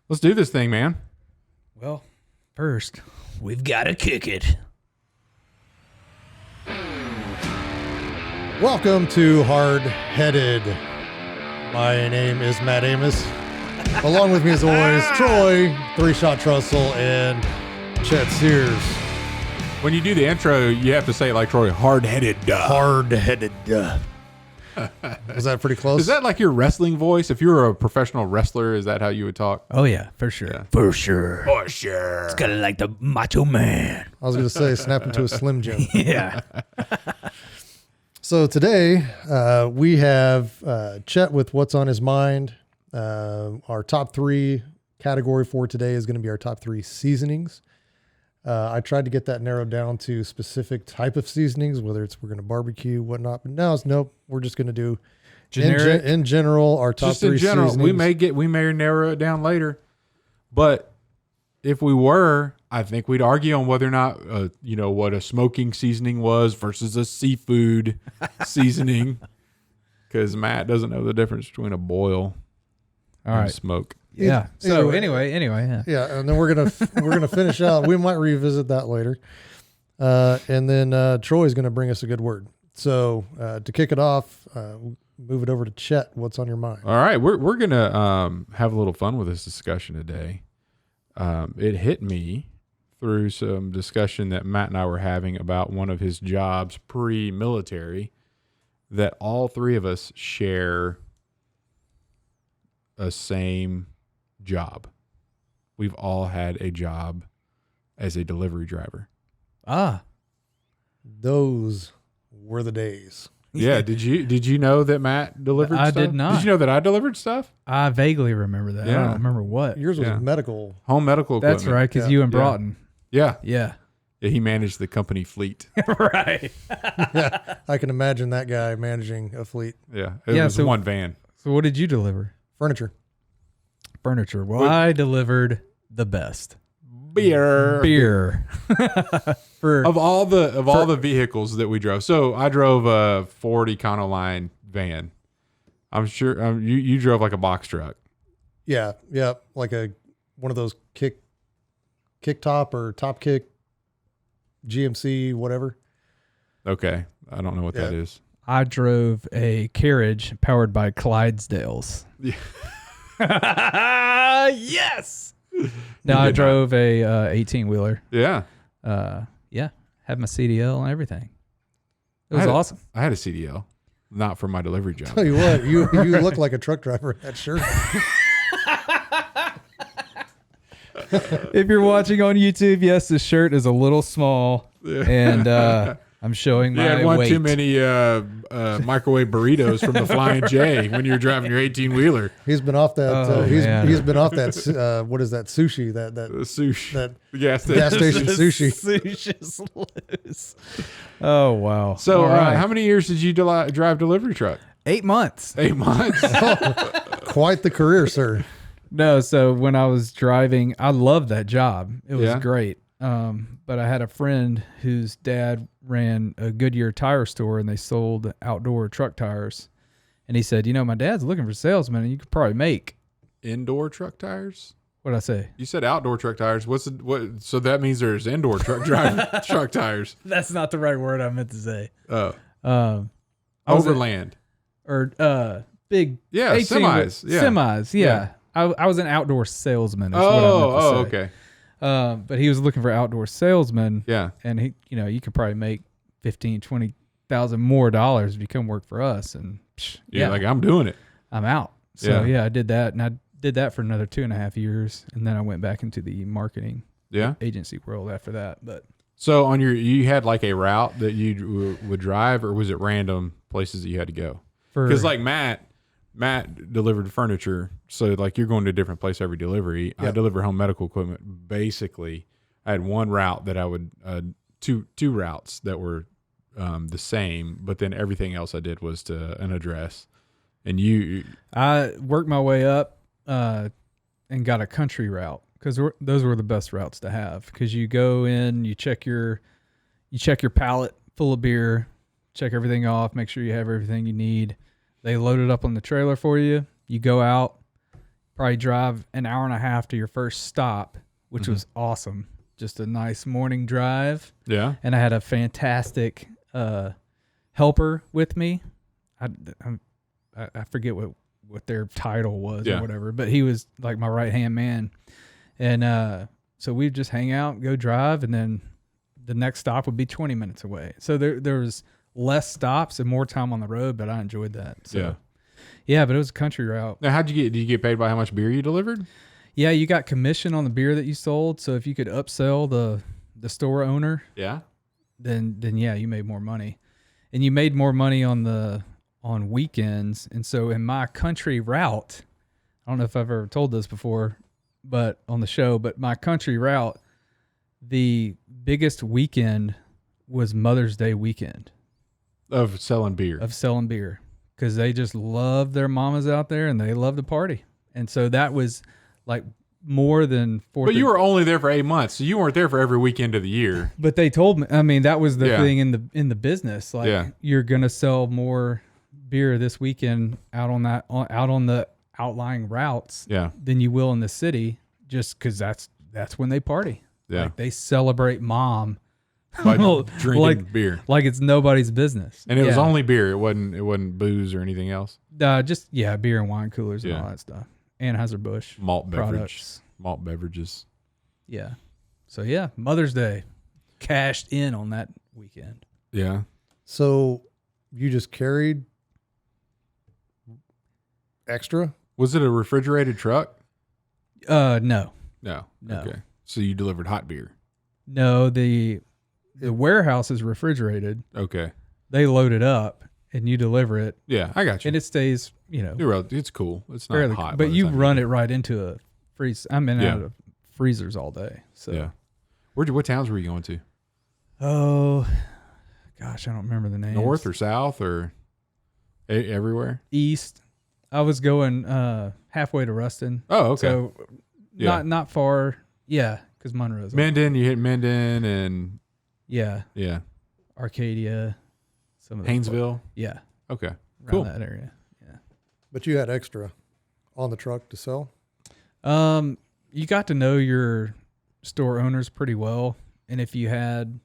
Let's do this thing, man. Well, first, we've got to kick it. Welcome to Hardheaded. My name is Matt Amos. Along with me, as always, Troy, Three-Shot Trussell, and Chet Sears. When you do the intro, you have to say it like Troy, hard-headed. Hard-headed. Was that pretty close? Is that like your wrestling voice? If you were a professional wrestler, is that how you would talk? Oh, yeah, for sure. Yeah. For sure. For sure. It's kind of like the Macho Man. I was going to say snap into a Slim Jim. Yeah. So today we have Chet with what's on his mind. Our top three category for today is going to be our top three seasonings. I tried to get that narrowed down to specific type of seasonings, whether it's we're going to barbecue, whatnot. But now it's nope. We're just going to do generic in general. Our top just three in general. seasonings. We may narrow it down later, but if we were, I think we'd argue on whether or not what a smoking seasoning was versus a seafood seasoning, because Matt doesn't know the difference between a boil and smoke. Yeah. So anyway, yeah. Yeah, and then we're gonna finish out. We might revisit that later, and then Troy's gonna bring us a good word. So to kick it off, move it over to Chet. What's on your mind? All right, we're gonna have a little fun with this discussion today. It hit me through some discussion that Matt and I were having about one of his jobs pre-military, that all three of us share a same job. We've all had a job as a delivery driver. Those were the days. Yeah. Did you know that Matt delivered stuff? I did not. Did you know that I delivered stuff? I vaguely remember that. Yeah. I don't remember what. Yours was medical. Home medical equipment. That's right, because you and Broughton. Yeah. Yeah. Yeah. He managed the company fleet. Right. Yeah, I can imagine that guy managing a fleet. Yeah. It was one van. So what did you deliver? Furniture. Well, I delivered the best. Beer. For all the vehicles that we drove. So I drove a Ford Econoline van. I'm sure you drove like a box truck. Yeah, like one of those kick top or top kick GMC whatever. Okay, I don't know what that is. I drove a carriage powered by Clydesdales. Yeah. Yes. No, I drove a 18-wheeler. Yeah. Yeah. Had my CDL and everything. It was awesome. I had a CDL, not for my delivery job. Tell you what, you look like a truck driver in that shirt. If you're watching on YouTube, yes, this shirt is a little small, and I'm showing my weight. You had one too many microwave burritos from the Flying J when you're driving your 18-wheeler. He's been off that. He's been off that. What is that sushi? That sushi. That gas station sushi. Sushi's loose. Oh wow! So how many years did you drive delivery truck? 8 months. 8 months. Quite the career, sir. No, so when I was driving, I loved that job. It was great. But I had a friend whose dad ran a Goodyear tire store, and they sold outdoor truck tires. And he said, my dad's looking for salesmen, and you could probably make indoor truck tires. What'd I say? You said outdoor truck tires. What? So that means there's indoor truck truck tires. That's not the right word I meant to say. Oh. Overland. Big. Yeah, 18 semis. Yeah. Semis. Yeah. I was an outdoor salesman. Is what I meant to say. Okay. But he was looking for outdoor salesmen. Yeah. And he, you could probably make $15,000-$20,000 more dollars if you come work for us. And like I'm doing it. I'm out. So I did that, and I did that for another 2.5 years, and then I went back into the marketing agency world after that. But so you had like a route that you would drive, or was it random places that you had to go? Because like Matt delivered furniture, so like you're going to a different place every delivery. I deliver home medical equipment. Basically, I had one route that I would two routes that were the same, but then everything else I did was to an address. And I worked my way up and got a country route, because those were the best routes to have, because you go in, you check your pallet full of beer, check everything off, make sure you have everything you need. They load it up on the trailer for you. You go out, probably drive an hour and a half to your first stop, which was awesome. Just a nice morning drive. Yeah. And I had a fantastic helper with me. I forget what their title was or whatever, but he was like my right-hand man. And so we'd just hang out and go drive, and then the next stop would be 20 minutes away. So there was less stops and more time on the road, but I enjoyed that. So, yeah, but it was a country route. Now, did you get paid by how much beer you delivered? Yeah, you got commission on the beer that you sold. So if you could upsell the store owner, then yeah, you made more money. And you made more money on weekends. And so in my country route, I don't know if I've ever told this before, but on the show, but my country route, the biggest weekend was Mother's Day weekend. Of selling beer. Because they just love their mamas out there and they love to party. And so that was like more than 4. But you were only there for 8 months, so you weren't there for every weekend of the year. But they told me, I mean, that was the thing in the business. Like you're gonna sell more beer this weekend out on the outlying routes than you will in the city, just because that's when they party. Yeah, like they celebrate mom by drinking beer like it's nobody's business. And it was only beer. It wasn't booze or anything else. Just beer and wine coolers and all that stuff. Anheuser-Busch malt products. Malt beverages. Yeah. So Mother's Day cashed in on that weekend. Yeah. So you just carried extra? Was it a refrigerated truck? No. Okay. So you delivered hot beer? No, the warehouse is refrigerated. Okay. They load it up and you deliver it. Yeah, I got you. And it stays, it's cool. It's not hot. But you run it right into a freeze. I'm in out of freezers all day. So yeah. What towns were you going to? Oh, gosh, I don't remember the names. North or south or everywhere? East. I was going halfway to Ruston. Oh, okay. So not far. Yeah, because Monroe's. Mendon, you hit Mendon and yeah. Arcadia. Some of Haynesville. Yeah. Okay. Around that area. Yeah. But you had extra on the truck to sell? You got to know your store owners pretty well. And if you had,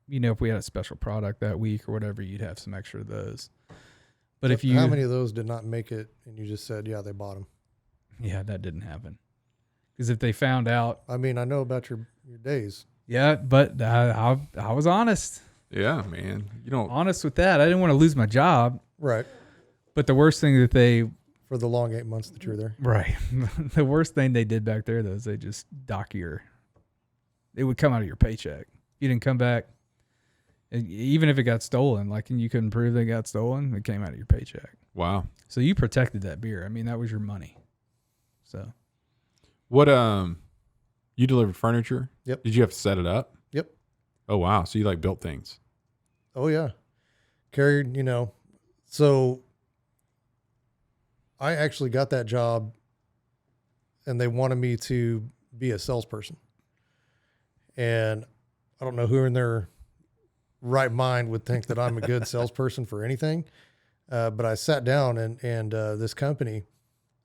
if we had a special product that week or whatever, you'd have some extra of those. But how many of those did not make it and you just said, they bought them? Yeah, that didn't happen. Because if they found out. I mean, I know about your days. Yeah, but I was honest. Yeah, man. Honest with that. I didn't want to lose my job. Right. But the worst thing that for the long 8 months that you were there. Right. The worst thing they did back there, though, is they just dock it would come out of your paycheck. You didn't come back. Even if it got stolen, and you couldn't prove they got stolen, it came out of your paycheck. Wow. So you protected that beer. I mean, that was your money. So. What, you delivered furniture? Yep. Did you have to set it up? Yep. Oh, wow. So you built things? Oh, yeah. Carried, so I actually got that job and they wanted me to be a salesperson. And I don't know who in their right mind would think that I'm a good salesperson for anything. But I sat down and this company,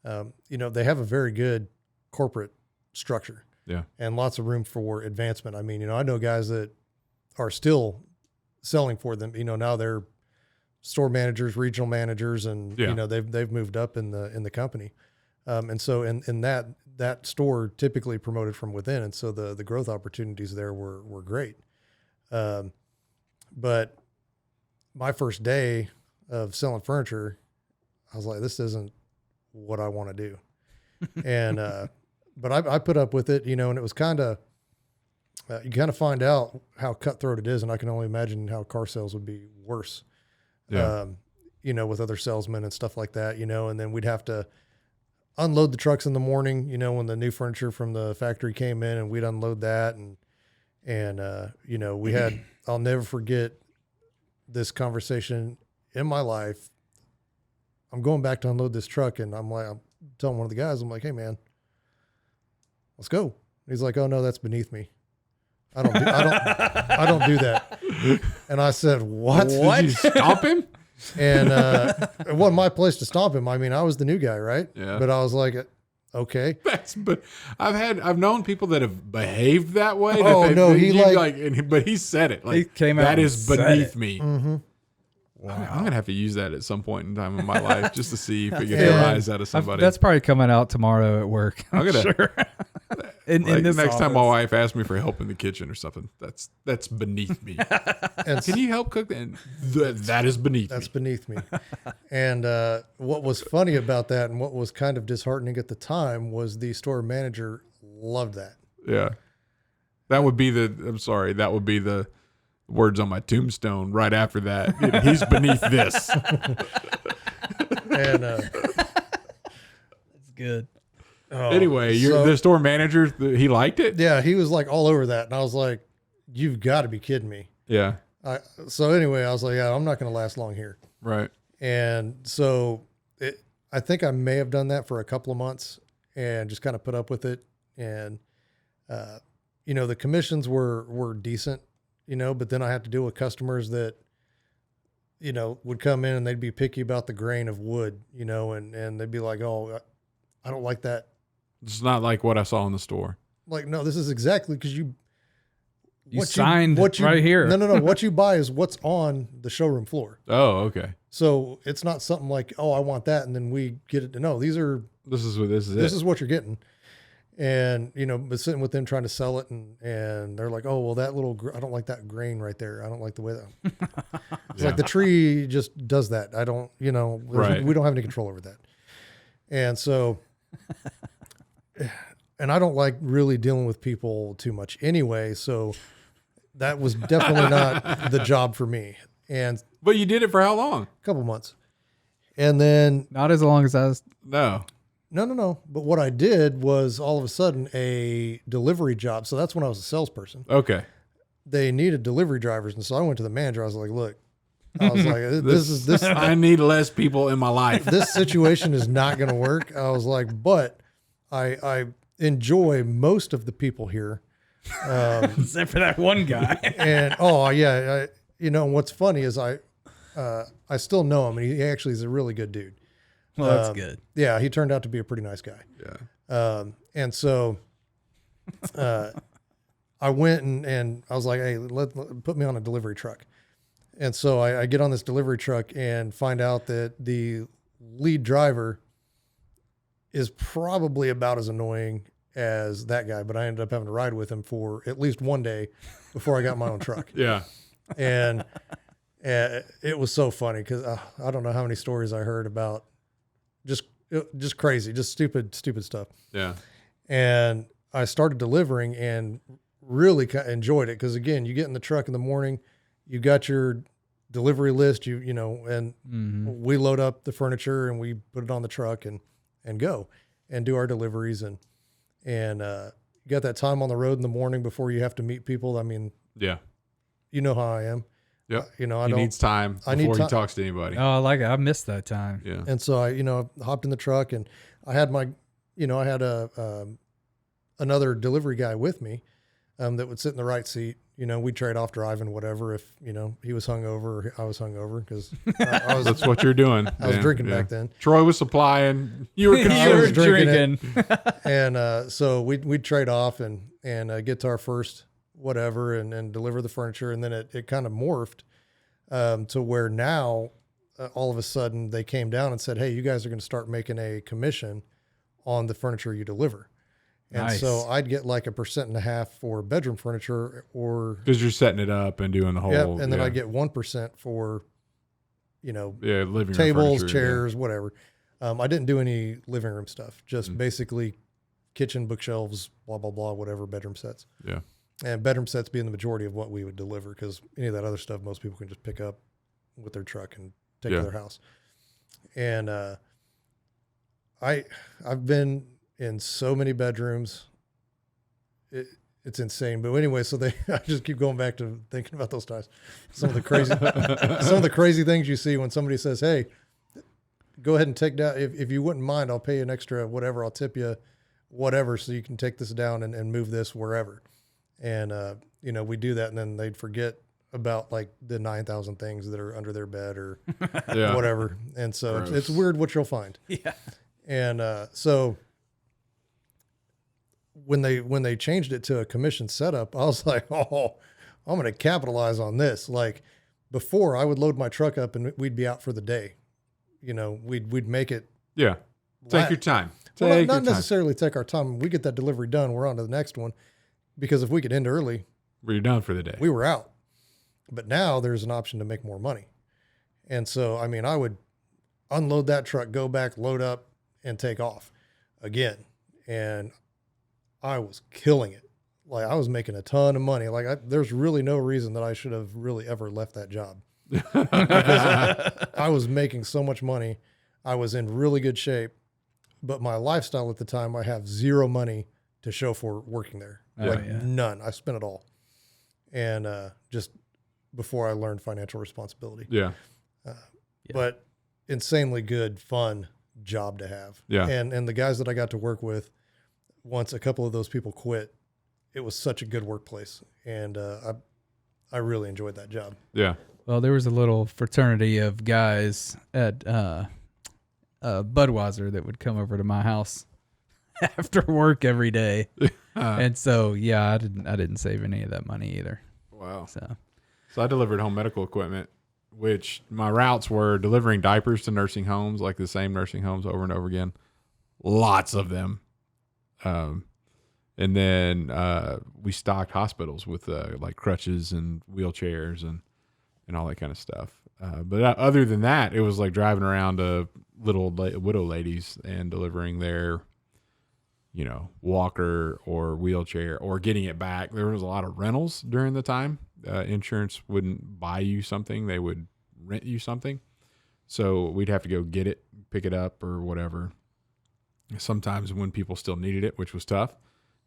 they have a very good corporate structure. Yeah. And lots of room for advancement. I mean, I know guys that are still selling for them, now they're store managers, regional managers, and, they've moved up in the company. And so in that store typically promoted from within. And so the growth opportunities there were great. But my first day of selling furniture, I was like, this isn't what I want to do. And, but I put up with it, and it was kind of, you kind of find out how cutthroat it is. And I can only imagine how car sales would be worse, with other salesmen and stuff like that, and then we'd have to unload the trucks in the morning, when the new furniture from the factory came in, and we'd unload that. And we had, I'll never forget this conversation in my life. I'm going back to unload this truck, and I'm telling one of the guys, I'm like, hey man, let's go. And he's like, oh no, that's beneath me. I don't do that. And I said, what? Did you stomp him? And it wasn't my place to stomp him. I mean, I was the new guy, right? Yeah. But I was like, Okay. But I've known people that have behaved that way. Oh, no, but he said it. Like, he came out that is beneath it. me. Mm-hmm. Wow. I'm going to have to use that at some point in time in my life just to see if it gets a rise out of somebody. That's probably coming out tomorrow at work. I'm going to. Sure. in this next office. time my wife asks me for help in the kitchen or something, that's beneath me. Can you help cook? That is beneath me. That's beneath me. And what was funny about that and what was kind of disheartening at the time was the store manager loved that. Yeah. That would be the words on my tombstone right after that. He's beneath this. And that's good. Anyway, the store manager, he liked it? Yeah, he was like all over that. And I was like, you've got to be kidding me. Yeah. So anyway, I was like, yeah, I'm not going to last long here. Right. And so I think I may have done that for a couple of months and just kind of put up with it. And, the commissions were decent, but then I had to deal with customers that, would come in and they'd be picky about the grain of wood, and they'd be like, oh, I don't like that. It's not like what I saw in the store. Like, no, this is exactly because you signed right here. No. What you buy is what's on the showroom floor. Oh, okay. So it's not something like, oh, I want that, and then we get it. No, this is what you're getting. And but sitting with them trying to sell it, and they're like, oh, well, that I don't like that grain right there. I don't like the way that. It's like the tree just does that. I don't, right. We don't have any control over that. And so. And I don't like really dealing with people too much anyway. So that was definitely not the job for me. But you did it for how long? A couple months. And then. Not as long as I was. No. But what I did was all of a sudden a delivery job. So that's when I was a salesperson. Okay. They needed delivery drivers. And so I went to the manager. I was like, look, this I need less people in my life. This situation is not going to work. I was like, but I enjoy most of the people here. Except for that one guy. And, what's funny is I still know him, and he actually is a really good dude. Well, that's good. Yeah, he turned out to be a pretty nice guy. Yeah. And so I went and I was like, hey, put me on a delivery truck. And so I get on this delivery truck and find out that the lead driver is probably about as annoying as that guy, but I ended up having to ride with him for at least one day before I got my own truck. Yeah. And it was so funny because I don't know how many stories I heard about just crazy, just stupid stuff. Yeah. And I started delivering and really enjoyed it because, again, you get in the truck in the morning, you got your delivery list, and we load up the furniture and we put it on the truck and go and do our deliveries and you got that time on the road in the morning before you have to meet people. I mean, yeah, you know how I am. Yep. He needs time before he talks to anybody. Oh, I like it. I missed that time. Yeah. And so I hopped in the truck and I had another delivery guy with me that would sit in the right seat. We'd trade off driving, whatever. If, he was hungover or I was hungover because that's what you're doing. I was drinking back then. Troy was supplying. You were drinking. And so we'd trade off and get to our first whatever and deliver the furniture. And then it kind of morphed to where now all of a sudden they came down and said, hey, you guys are going to start making a commission on the furniture you deliver. And nice. So I'd get like 1.5% for bedroom furniture or because you're setting it up and doing the whole. Yep, and then I get 1% for, living tables, room chairs, whatever. I didn't do any living room stuff, just basically kitchen, bookshelves, blah, blah, blah, whatever, bedroom sets. Yeah. And bedroom sets being the majority of what we would deliver because any of that other stuff, most people can just pick up with their truck and take to their house. And I've been in so many bedrooms. It's insane. But anyway, so I just keep going back to thinking about those times. Some of the crazy things you see when somebody says, hey, go ahead and take down, if you wouldn't mind, I'll pay you an extra, whatever, I'll tip you whatever, so you can take this down and move this wherever. And, we do that and then they'd forget about like the 9,000 things that are under their bed or whatever. And so it's weird what you'll find. Yeah. And, so when they changed it to a commission setup, I was like, oh, I'm going to capitalize on this. Like before, I would load my truck up and we'd be out for the day. You know, we'd make it. Yeah. Take your time. Well, not necessarily take our time. We get that delivery done, we're on to the next one. Because if we could end early, you're done for the day. We were out. But now there's an option to make more money. And so, I mean, I would unload that truck, go back, load up, and take off again. And I was killing it. Like I was making a ton of money. Like there's really no reason that I should have really ever left that job. I was making so much money. I was in really good shape, but my lifestyle at the time, I have zero money to show for working there. None. I spent it all. And just before I learned financial responsibility. Yeah. But insanely good, fun job to have. Yeah. And the guys that I got to work with, once a couple of those people quit, it was such a good workplace. And I really enjoyed that job. Yeah. Well, there was a little fraternity of guys at Budweiser that would come over to my house after work every day. And so, yeah, I didn't save any of that money either. Wow. So I delivered home medical equipment, which my routes were delivering diapers to nursing homes, like the same nursing homes over and over again. Lots of them. And then we stocked hospitals with like crutches and wheelchairs and all that kind of stuff. But other than that, it was like driving around to little widow ladies and delivering their, you know, walker or wheelchair or getting it back. There was a lot of rentals during the time. Insurance wouldn't buy you something. They would rent you something. So we'd have to go get it, pick it up or whatever. Sometimes when people still needed it, which was tough,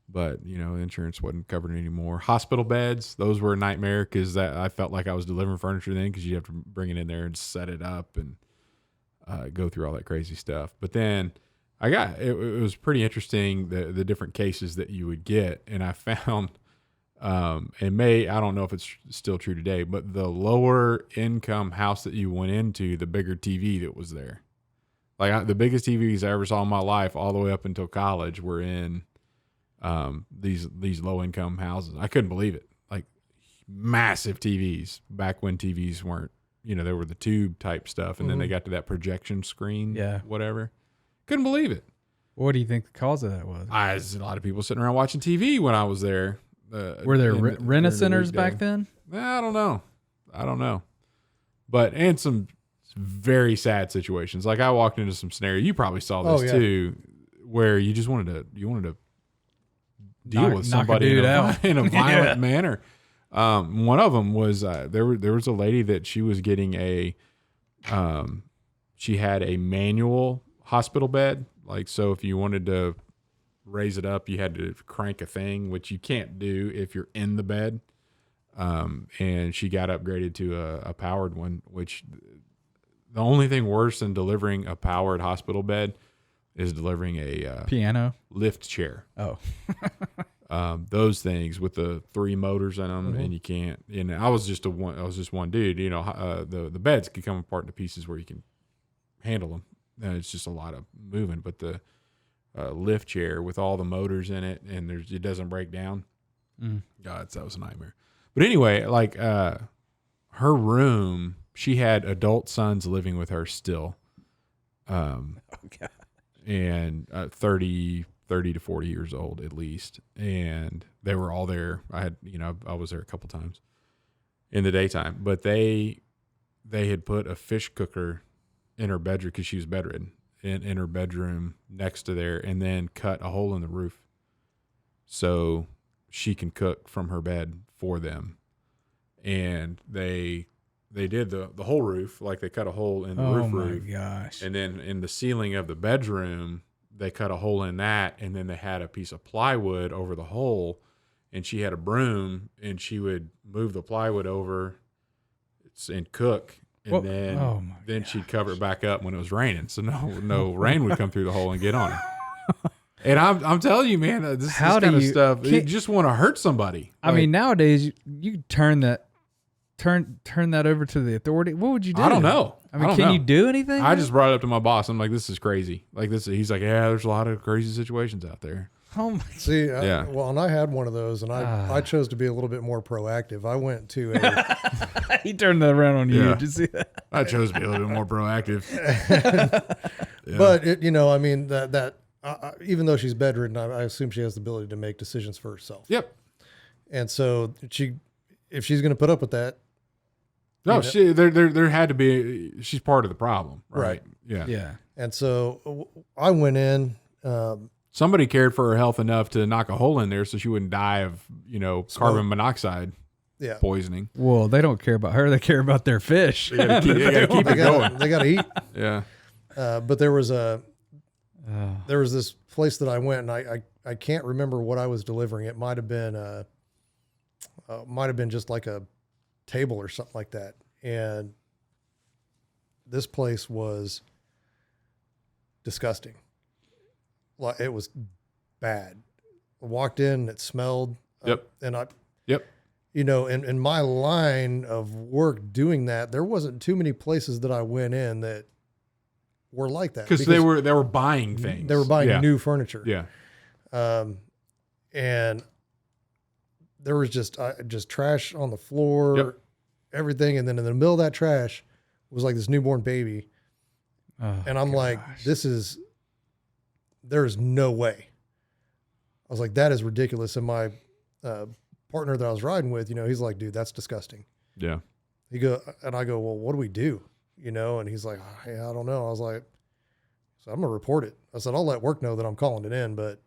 but you know, insurance wasn't covered anymore. Hospital beds, those were a nightmare because I felt like I was delivering furniture then because you have to bring it in there and set it up and go through all that crazy stuff. But then it was pretty interesting, the different cases that you would get. And I found, I don't know if it's still true today, but the lower income house that you went into, the bigger TV that was there. Like the biggest TVs I ever saw in my life all the way up until college were in these low income houses. I couldn't believe it. Like massive TVs back when TVs weren't, you know, they were the tube type stuff. And then they got to that projection screen, whatever. Couldn't believe it. What do you think the cause of that was? There's a lot of people sitting around watching TV when I was there. Were there rent-a-centers back then? I don't know. But, and some very sad situations. Like I walked into some scenario. You probably saw this too, where you just wanted to deal with somebody in a violent manner. One of them was there was a lady that she was getting she had a manual hospital bed. Like, so if you wanted to raise it up, you had to crank a thing, which you can't do if you're in the bed. And she got upgraded to a powered one, which the only thing worse than delivering a powered hospital bed is delivering a piano lift chair. Oh, those things with the 3 motors in them, and you can't. And I was just one dude. You know, the beds could come apart into pieces where you can handle them. It's just a lot of moving, but the lift chair with all the motors in it, and it doesn't break down. God, that was a nightmare. But anyway, like her room, she had adult sons living with her still, and 30 to 40 years old at least, and they were all there. I was there a couple times in the daytime, but they had put a fish cooker in her bedroom because she was bedridden, in her bedroom next to there, and then cut a hole in the roof so she can cook from her bed for them. And they did the whole roof, like they cut a hole in the roof. Oh my gosh. And then in the ceiling of the bedroom, they cut a hole in that, and then they had a piece of plywood over the hole, and she had a broom, and she would move the plywood over and cook. And then she'd cover it back up when it was raining, so no rain would come through the hole and get on her. And I'm telling you, man, this kind of stuff, you just want to hurt somebody. I mean, nowadays you turn that over to the authority. What would you do? I don't know. I mean, can you do anything? I just brought it up to my boss. I'm like, this is crazy. Like this, he's like, yeah, there's a lot of crazy situations out there. Oh my! See, Yeah. Well, and I had one of those, and I chose to be a little bit more proactive. I went to a. He turned that around on you. Yeah. Did you see that? I chose to be a little bit more proactive. Yeah. But I mean that even though she's bedridden, I assume she has the ability to make decisions for herself. Yep. And so if she's going to put up with that. No, there had to be. She's part of the problem, right? Yeah. Yeah. And so I went in. Somebody cared for her health enough to knock a hole in there so she wouldn't die of, carbon monoxide poisoning. Well, they don't care about her. They care about their fish. They gotta keep it going. They got to eat. Yeah. But there was this place that I went, and I can't remember what I was delivering. It might have been just like a table or something like that. And this place was disgusting. Like, it was bad. I walked in and it smelled. Yep. In my line of work doing that, there wasn't too many places that I went in that were like that. Because they were buying things. They were buying new furniture. Yeah. And there was just trash on the floor, everything. And then in the middle of that trash was like this newborn baby. Oh, and I'm like, there's no way. I was like, that is ridiculous. And my partner that I was riding with, he's like, dude, that's disgusting. Yeah. I go, well, what do we do? And he's like, hey, I don't know. I was like, so I'm going to report it. I said, I'll let work know that I'm calling it in, but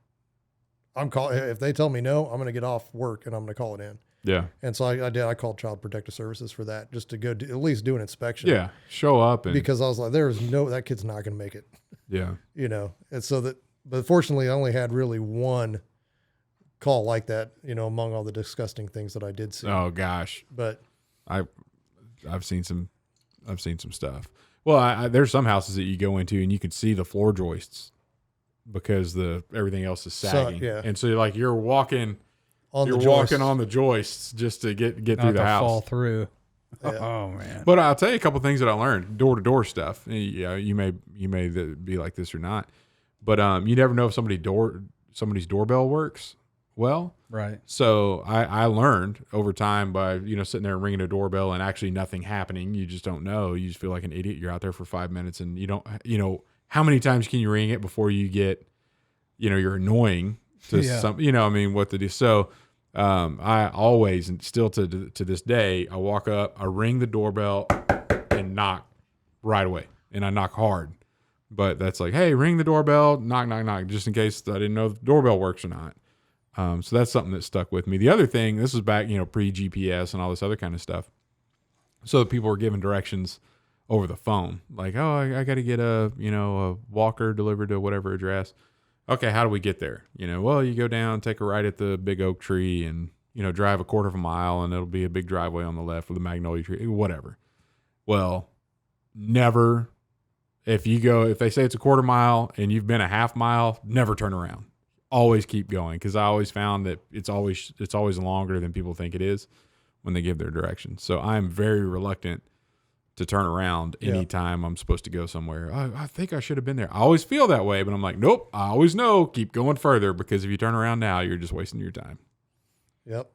if they tell me no, I'm going to get off work and I'm going to call it in. Yeah. And so I did. I called Child Protective Services for that, just to go at least do an inspection. Yeah. Show up. Because I was like, that kid's not going to make it. Yeah. And so but fortunately I only had really one call like that, among all the disgusting things that I did see. Oh gosh. But I've seen some stuff. Well, there's some houses that you go into and you can see the floor joists because everything else is sagging. And so you're walking on the joists just to get through the house. Fall through. Yeah. Oh man. But I'll tell you a couple things that I learned. Door-to-door stuff. Yeah, you may be like this or not. But you never know if somebody's doorbell works well. Right. So I learned over time by, sitting there and ringing a doorbell and actually nothing happening. You just don't know. You just feel like an idiot. You're out there for 5 minutes and you don't, how many times can you ring it before you get, you're annoying to some, what to do. So I always, and still to this day, I walk up, I ring the doorbell and knock right away. And I knock hard. But that's like, hey, ring the doorbell, knock, knock, knock, just in case I didn't know if the doorbell works or not. So that's something that stuck with me. The other thing, this was back, pre-GPS and all this other kind of stuff. So people were giving directions over the phone. Like, oh, I got to get a walker delivered to whatever address. Okay, how do we get there? Well, you go down, take a right at the big oak tree and, drive a quarter of a mile and it'll be a big driveway on the left with a magnolia tree, whatever. Well, never, if they say it's a quarter mile and you've been a half mile, never turn around. Always keep going. Cause I always found that it's always longer than people think it is when they give their directions. So I'm very reluctant to turn around anytime I'm supposed to go somewhere. I think I should have been there. I always feel that way, but I'm like, nope, I always know, keep going further because if you turn around now, you're just wasting your time. Yep.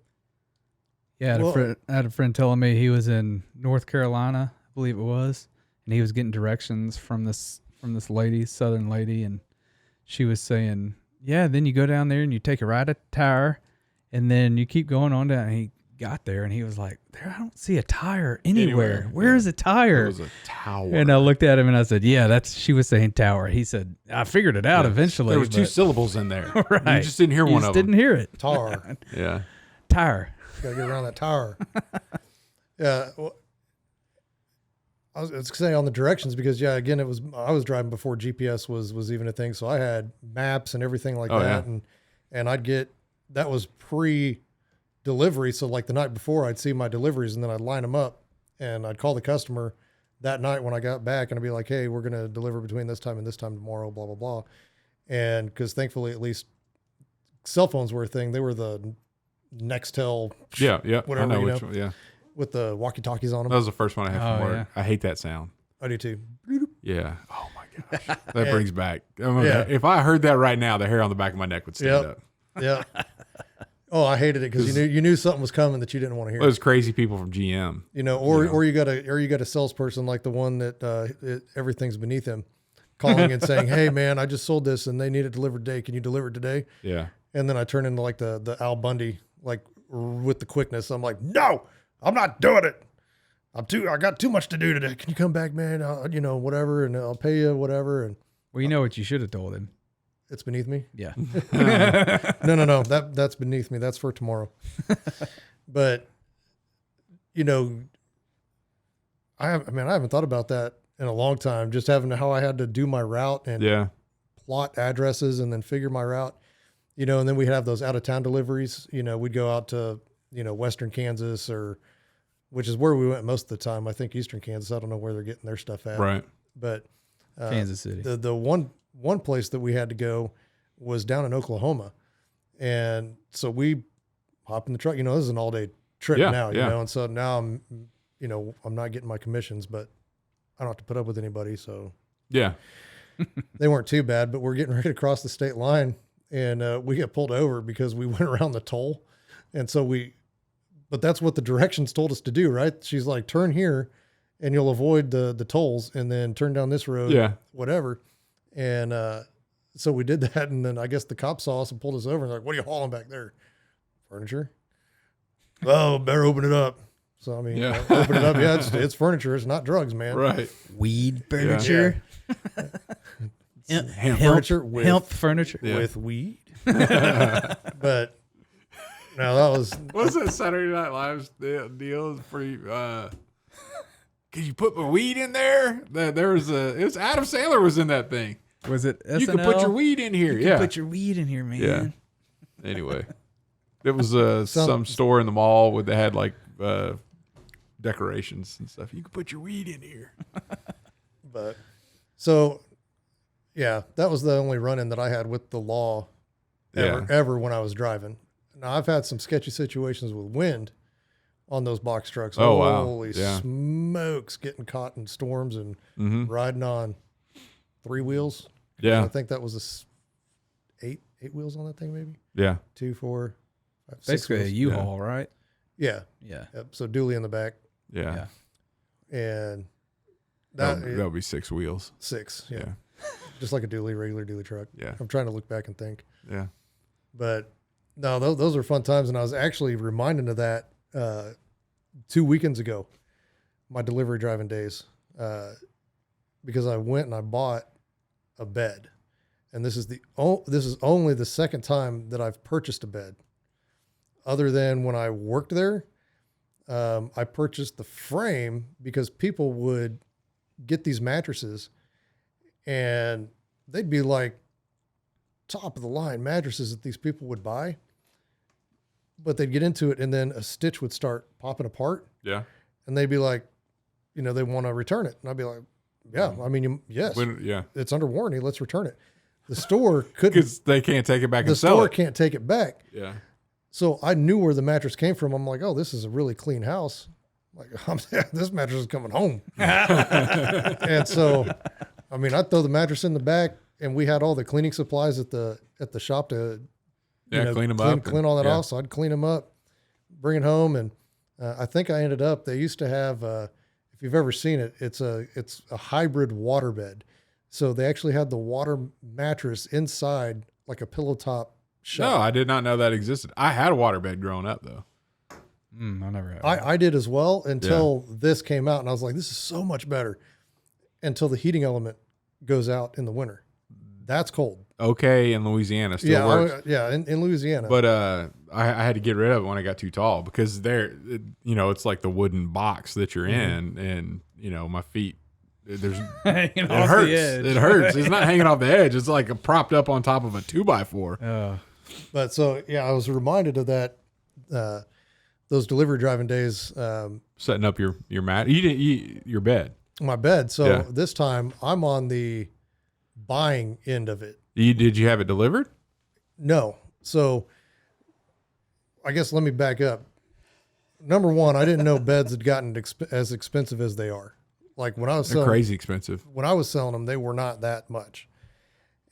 Yeah. I had a friend telling me he was in North Carolina, I believe it was, and he was getting directions from this lady, Southern lady. And she was saying, yeah, then you go down there and you take a right at the tower and then you keep going on down. And he got there and he was like, I don't see a tire anywhere. Where's a tire? It was a tower. And I looked at him and I said, yeah, she was saying tower. He said, I figured it out eventually. There was 2 syllables in there. Right. You just didn't hear one of them. Didn't hear it. Tar. Yeah. Tire. Got to get around that tower. Yeah. Well, I was saying on the directions because again, I was driving before GPS was even a thing. So I had maps and everything like that. Yeah. And that was pre-delivery. So like the night before I'd see my deliveries and then I'd line them up and I'd call the customer that night when I got back and I'd be like, hey, we're going to deliver between this time and this time tomorrow, blah, blah, blah. And cause thankfully at least cell phones were a thing. They were the Nextel. Yeah. Whatever, I know which one, yeah. With the walkie talkies on them. That was the first one I had from work. Yeah. I hate that sound. I do too. Yeah. Oh my gosh. That brings back. If I heard that right now, the hair on the back of my neck would stand up. Yeah. Oh, I hated it because you knew something was coming that you didn't want to hear. Those crazy people from GM. Or you got a salesperson like the one that everything's beneath him, calling and saying, "Hey man, I just sold this and they need it delivered today. Can you deliver it today?" Yeah. And then I turn into like the Al Bundy, like with the quickness. I'm like, "No, I'm not doing it. I got too much to do today. Can you come back, man? Whatever, and I'll pay you whatever." And well, you know what you should have told him. It's beneath me. Yeah. No. That's beneath me. That's for tomorrow. But I haven't thought about that in a long time. Just having how I had to do my route and plot addresses and then figure my route. And then we'd have those out of town deliveries. We'd go out to Western Kansas which is where we went most of the time. I think Eastern Kansas. I don't know where they're getting their stuff at. Right. But Kansas City. The one place that we had to go was down in Oklahoma. And so we hop in the truck, this is an all day trip now, and so now I'm not getting my commissions, but I don't have to put up with anybody. So they weren't too bad, but we're getting ready to cross the state line and we get pulled over because we went around the toll. And so but that's what the directions told us to do, right? She's like, turn here and you'll avoid the tolls and then turn down this road, whatever. And so we did that. And then I guess the cop saw us and pulled us over and they're like, what are you hauling back there? Furniture? Oh, better open it up. So, open it up. Yeah, it's furniture. It's not drugs, man. Right. Weed furniture. Yeah. Furniture with hemp furniture. With weed. But no, that was. What's that Saturday Night Live's deal? It's pretty. Could you put my weed in there? It was Adam Sandler was in that thing. Was it SNL? You can put your weed in here. You can put your weed in here, man. Yeah. Anyway, it was some store in the mall that had like decorations and stuff. You can put your weed in here. But so, yeah, that was the only run-in that I had with the law ever when I was driving. Now I've had some sketchy situations with wind on those box trucks. Oh, wow. Holy smokes, getting caught in storms and riding on 3 wheels. Yeah. I think that was eight wheels on that thing, maybe. Yeah. 2, 4, 5, 6 Basically wheels. a U-Haul, right? Yeah. Yeah. Yep. So dually in the back. Yeah. And that would be 6 wheels. 6. Yeah. Just like a regular dually truck. Yeah. I'm trying to look back and think. Yeah. But no, those are fun times. And I was actually reminded of that 2 weekends ago, my delivery driving days, because I went and I bought a bed. And this is only the second time that I've purchased a bed. Other than when I worked there, I purchased the frame because people would get these mattresses and they'd be like top of the line mattresses that these people would buy, but they'd get into it and then a stitch would start popping apart. Yeah. And they'd be like, they want to return it. And I'd be like, yeah, I mean, yes, it's under warranty. Let's return it. The store couldn't, because they can't take it back and sell it. The store can't take it back. Yeah. So I knew where the mattress came from. I'm like, oh, this is a really clean house. Like, this mattress is coming home. And so, I mean, I'd throw the mattress in the back, and we had all the cleaning supplies at the shop to clean them up. Clean all that off. So I'd clean them up, bring it home. And I think I ended up, they used to have, if you've ever seen it, it's a hybrid water bed. So they actually had the water mattress inside like a pillow top shop. No, I did not know that existed. I had a water bed growing up though. I never had. I did as well until this came out, and I was like, this is so much better. Until the heating element goes out in the winter. That's cold. Okay, in Louisiana still works. In Louisiana. But I had to get rid of it when I got too tall because it's like the wooden box that you're in, and my feet. It hurts. It hurts. It's not hanging off the edge. It's like propped up on top of a 2x4. But so I was reminded of that. Those delivery driving days. Setting up your mat. You didn't eat your bed. My bed. So this time I'm on the buying end of it. Did you have it delivered? No. So I guess let me back up. Number one, I didn't know beds had gotten as expensive as they are. Like when I was They're crazy expensive. When I was selling them, they were not that much.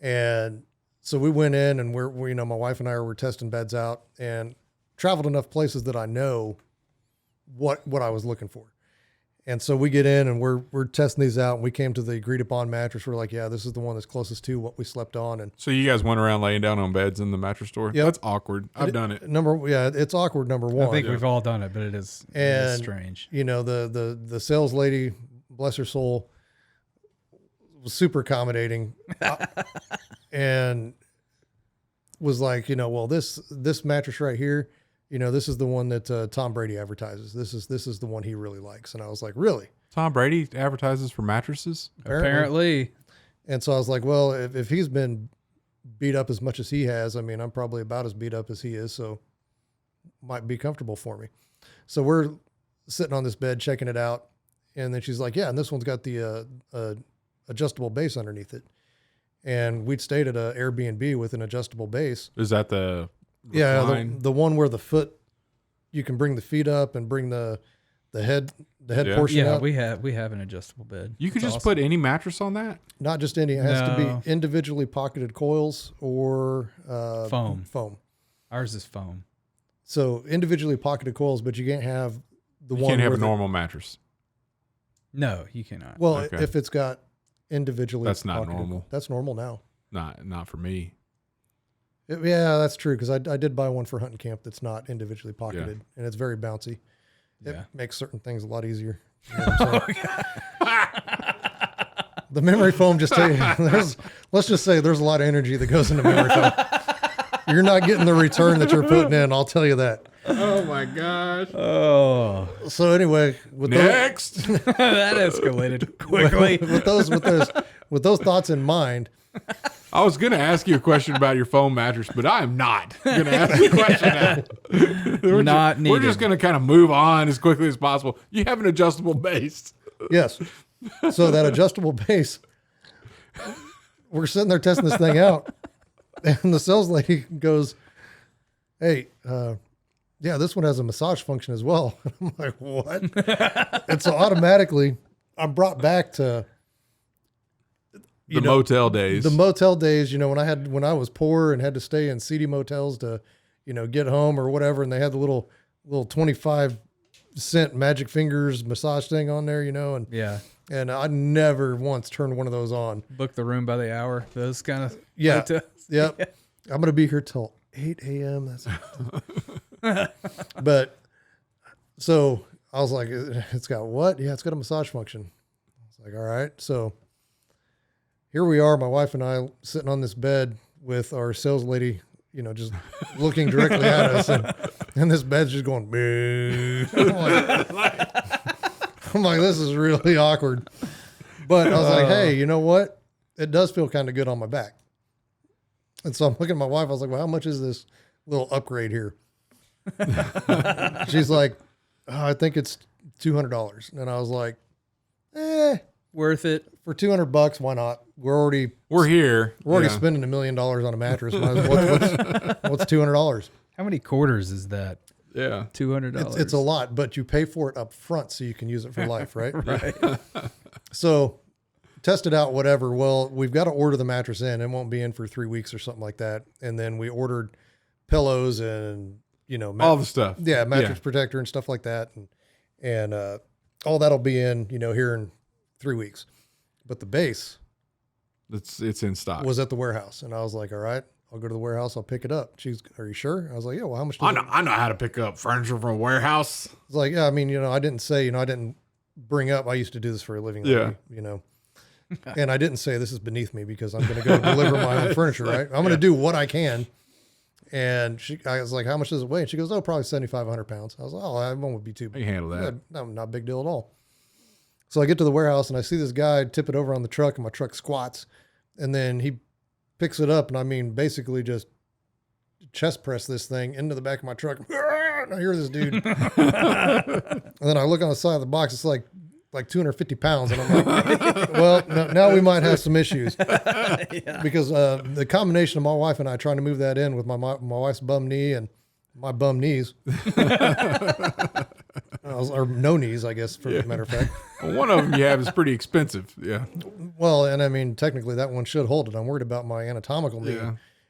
And so we went in and we're you know, my wife and I were testing beds out and traveled enough places that I know what I was looking for. And so we get in and we're testing these out, and we came to the agreed upon mattress. We're like, yeah, this is the one that's closest to what we slept on. And so you guys went around laying down on beds in the mattress store? Yeah, that's awkward. I've done it. It's awkward. Number one. I think we've all done it, but it is strange. You know, the sales lady, bless her soul, was super accommodating, and was like, you know, well, this mattress right here, you know, this is the one that Tom Brady advertises. This is the one he really likes. And I was like, really? Tom Brady advertises for mattresses? Apparently. And so I was like, well, if he's been beat up as much as he has, I mean, I'm probably about as beat up as he is, so might be comfortable for me. So we're sitting on this bed, checking it out. And then she's like, yeah, and this one's got the adjustable base underneath it. And we'd stayed at an Airbnb with an adjustable base. Is that the... Yeah, the one where the foot, you can bring the feet up and bring the head portion up. Yeah, we have an adjustable bed. You could just put any mattress on that? Not just any. It has to be individually pocketed coils or foam. Foam. Ours is foam. So individually pocketed coils, but you can't have the one. You can't have a normal mattress. No, you cannot. Well, if it's got individually, that's not normal. That's normal now. Not for me. Yeah, that's true, because I did buy one for hunting camp that's not individually pocketed, and it's very bouncy. It makes certain things a lot easier. You know what the memory foam, just tell you, let's just say there's a lot of energy that goes into memory foam. You're not getting the return that you're putting in, I'll tell you that. Oh my gosh. Oh. So anyway, next that escalated quickly. with those thoughts in mind, I was going to ask you a question about your foam mattress, but I am not going to ask you a question now. We're just going to kind of move on as quickly as possible. You have an adjustable base. Yes. So that adjustable base, we're sitting there testing this thing out, and the sales lady goes, hey, yeah, this one has a massage function as well. I'm like, what? And so automatically I'm brought back to the motel days. The motel days, you know, when I was poor and had to stay in seedy motels to, you know, get home or whatever, and they had the little 25-cent magic fingers massage thing on there, you know, and I never once turned one of those on. Book the room by the hour. Those kind of motels. Yep. Yeah. I'm gonna be here till 8 a.m. But so I was like, it's got what? Yeah, it's got a massage function. I was like, all right. So here we are, my wife and I sitting on this bed with our sales lady, you know, just looking directly at us, and this bed's just going, boo. I'm like, this is really awkward. But I was like, hey, you know what? It does feel kind of good on my back. And so I'm looking at my wife. I was like, well, how much is this little upgrade here? She's like, oh, I think it's $200. And I was like, worth it for $200. Why not? We're here. We're already spending $1 million on a mattress. What's $200? How many quarters is that? Yeah, $200. It's a lot, but you pay for it up front so you can use it for life, right? Right. So test it out, whatever. Well, we've got to order the mattress in. It won't be in for 3 weeks or something like that. And then we ordered pillows and, you know, all the stuff. Yeah, mattress protector and stuff like that. And all that'll be in, you know, here in 3 weeks. But the base, it's in stock, was at the warehouse. And I was like, all right, I'll go to the warehouse. I'll pick it up. Are you sure? I was like, yeah, well, how much? I know how to pick up furniture from a warehouse. It's like, yeah, I mean, you know, I didn't bring up, I used to do this for a living. Yeah. You know, and I didn't say this is beneath me because I'm going to go deliver my own furniture, right? I'm going to do what I can. And I was like, how much does it weigh? And she goes, oh, probably 7,500 pounds. I was like, oh, that one would be too big. You handle that. No, not a big deal at all. So I get to the warehouse and I see this guy tip it over on the truck, and my truck squats. And then he picks it up, and I mean, basically just chest press this thing into the back of my truck. And I hear this dude. And then I look on the side of the box. It's like 250 pounds. And I'm like, well, now we might have some issues. Because the combination of my wife and I trying to move that in with my wife's bum knee and my bum knees. I or no knees, I guess, for the matter of fact. Well, one of them you have is pretty expensive. Yeah. Well, and I mean, technically that one should hold it. I'm worried about my anatomical knee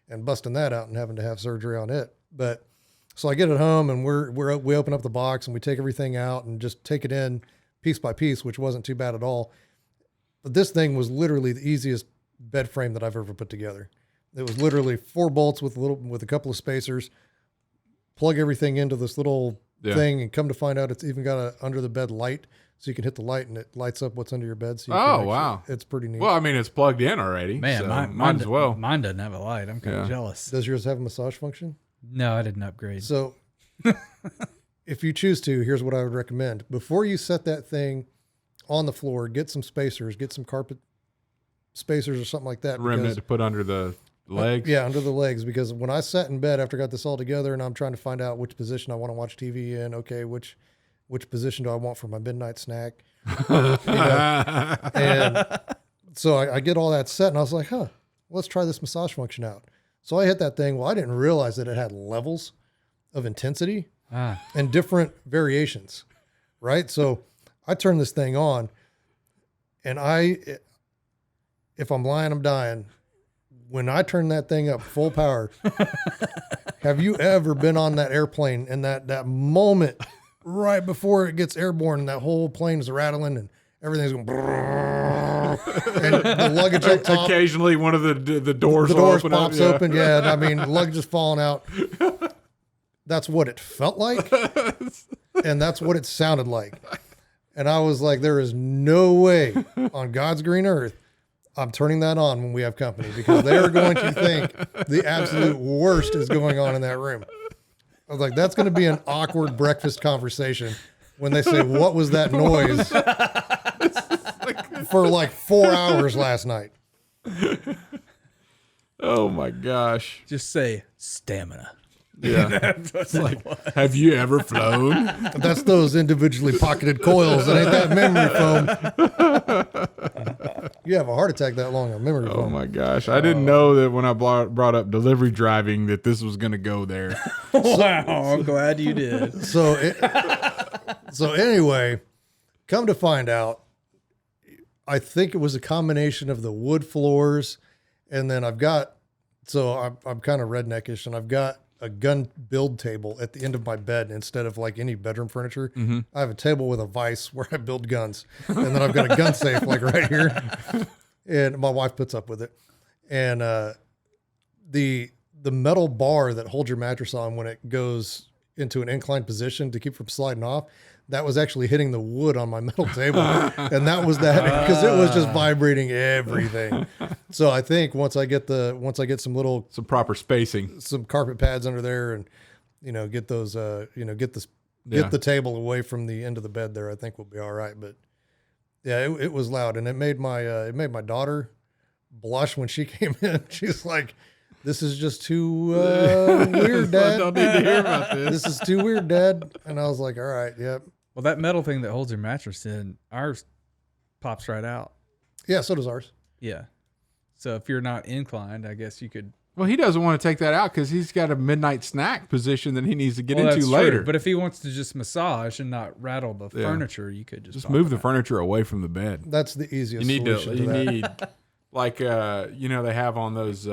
and busting that out and having to have surgery on it. But so I get it home and we open up the box and we take everything out and just take it in piece by piece, which wasn't too bad at all. But this thing was literally the easiest bed frame that I've ever put together. It was literally 4 bolts with a couple of spacers, plug everything into this little thing, and come to find out it's even got a under the bed light, so you can hit the light and it lights up what's under your bed. So wow, it's pretty neat. Well, I mean, it's plugged in already. Man, so mine as well. Mine doesn't have a light. I'm kind of jealous. Does yours have a massage function? No, I didn't upgrade. So if you choose to, here's what I would recommend. Before you set that thing on the floor, get some spacers, get some carpet spacers or something like that. Remnant to put under the legs? Yeah, under the legs. Because when I sat in bed after I got this all together and I'm trying to find out which position I want to watch TV in, okay, which position do I want for my midnight snack? And so I get all that set and I was like, let's try this massage function out. So I hit that thing. Well, I didn't realize that it had levels of intensity and different variations, right? So I turn this thing on and if I'm lying, I'm dying. When I turn that thing up full power, have you ever been on that airplane and that moment right before it gets airborne and that whole plane is rattling and everything's going and the luggage up top. Occasionally one of the doors pops open. Yeah. I mean, luggage is falling out. That's what it felt like. And that's what it sounded like. And I was like, there is no way on God's green earth I'm turning that on when we have company, because they're going to think the absolute worst is going on in that room. I was like, that's going to be an awkward breakfast conversation when they say, what was that noise for like 4 hours last night? Oh my gosh. Just say stamina. Yeah. It's like, have you ever flown? That's those individually pocketed coils. It ain't that memory foam. You have a heart attack that long on memory foam. Oh my gosh. I didn't know that when I brought up delivery driving that this was going to go there. Wow. I'm glad you did. So anyway, come to find out, I think it was a combination of the wood floors, and then I'm kind of redneckish, and I've got a gun build table at the end of my bed instead of like any bedroom furniture. Mm-hmm. I have a table with a vise where I build guns, and then I've got a gun safe like right here, and my wife puts up with it. And the metal bar that holds your mattress on when it goes into an inclined position to keep from sliding off, that was actually hitting the wood on my metal table. And that was that, because it was just vibrating everything. So I think once I get some proper spacing, some carpet pads under there, and, get those, get the table away from the end of the bed there, I think we'll be all right. But yeah, it was loud, and it made my daughter blush when she came in. She's like, "This is just too weird, Dad. I don't need to hear about this. This is too weird, Dad." And I was like, "All right, yep." Well, that metal thing that holds your mattress in, ours pops right out. Yeah, so does ours. Yeah. So if you're not inclined, I guess you could. Well, he doesn't want to take that out because he's got a midnight snack position that he needs to get into later. True. But if he wants to just massage and not rattle the furniture, you could just move the furniture away from the bed. That's the easiest solution. You need like they have on those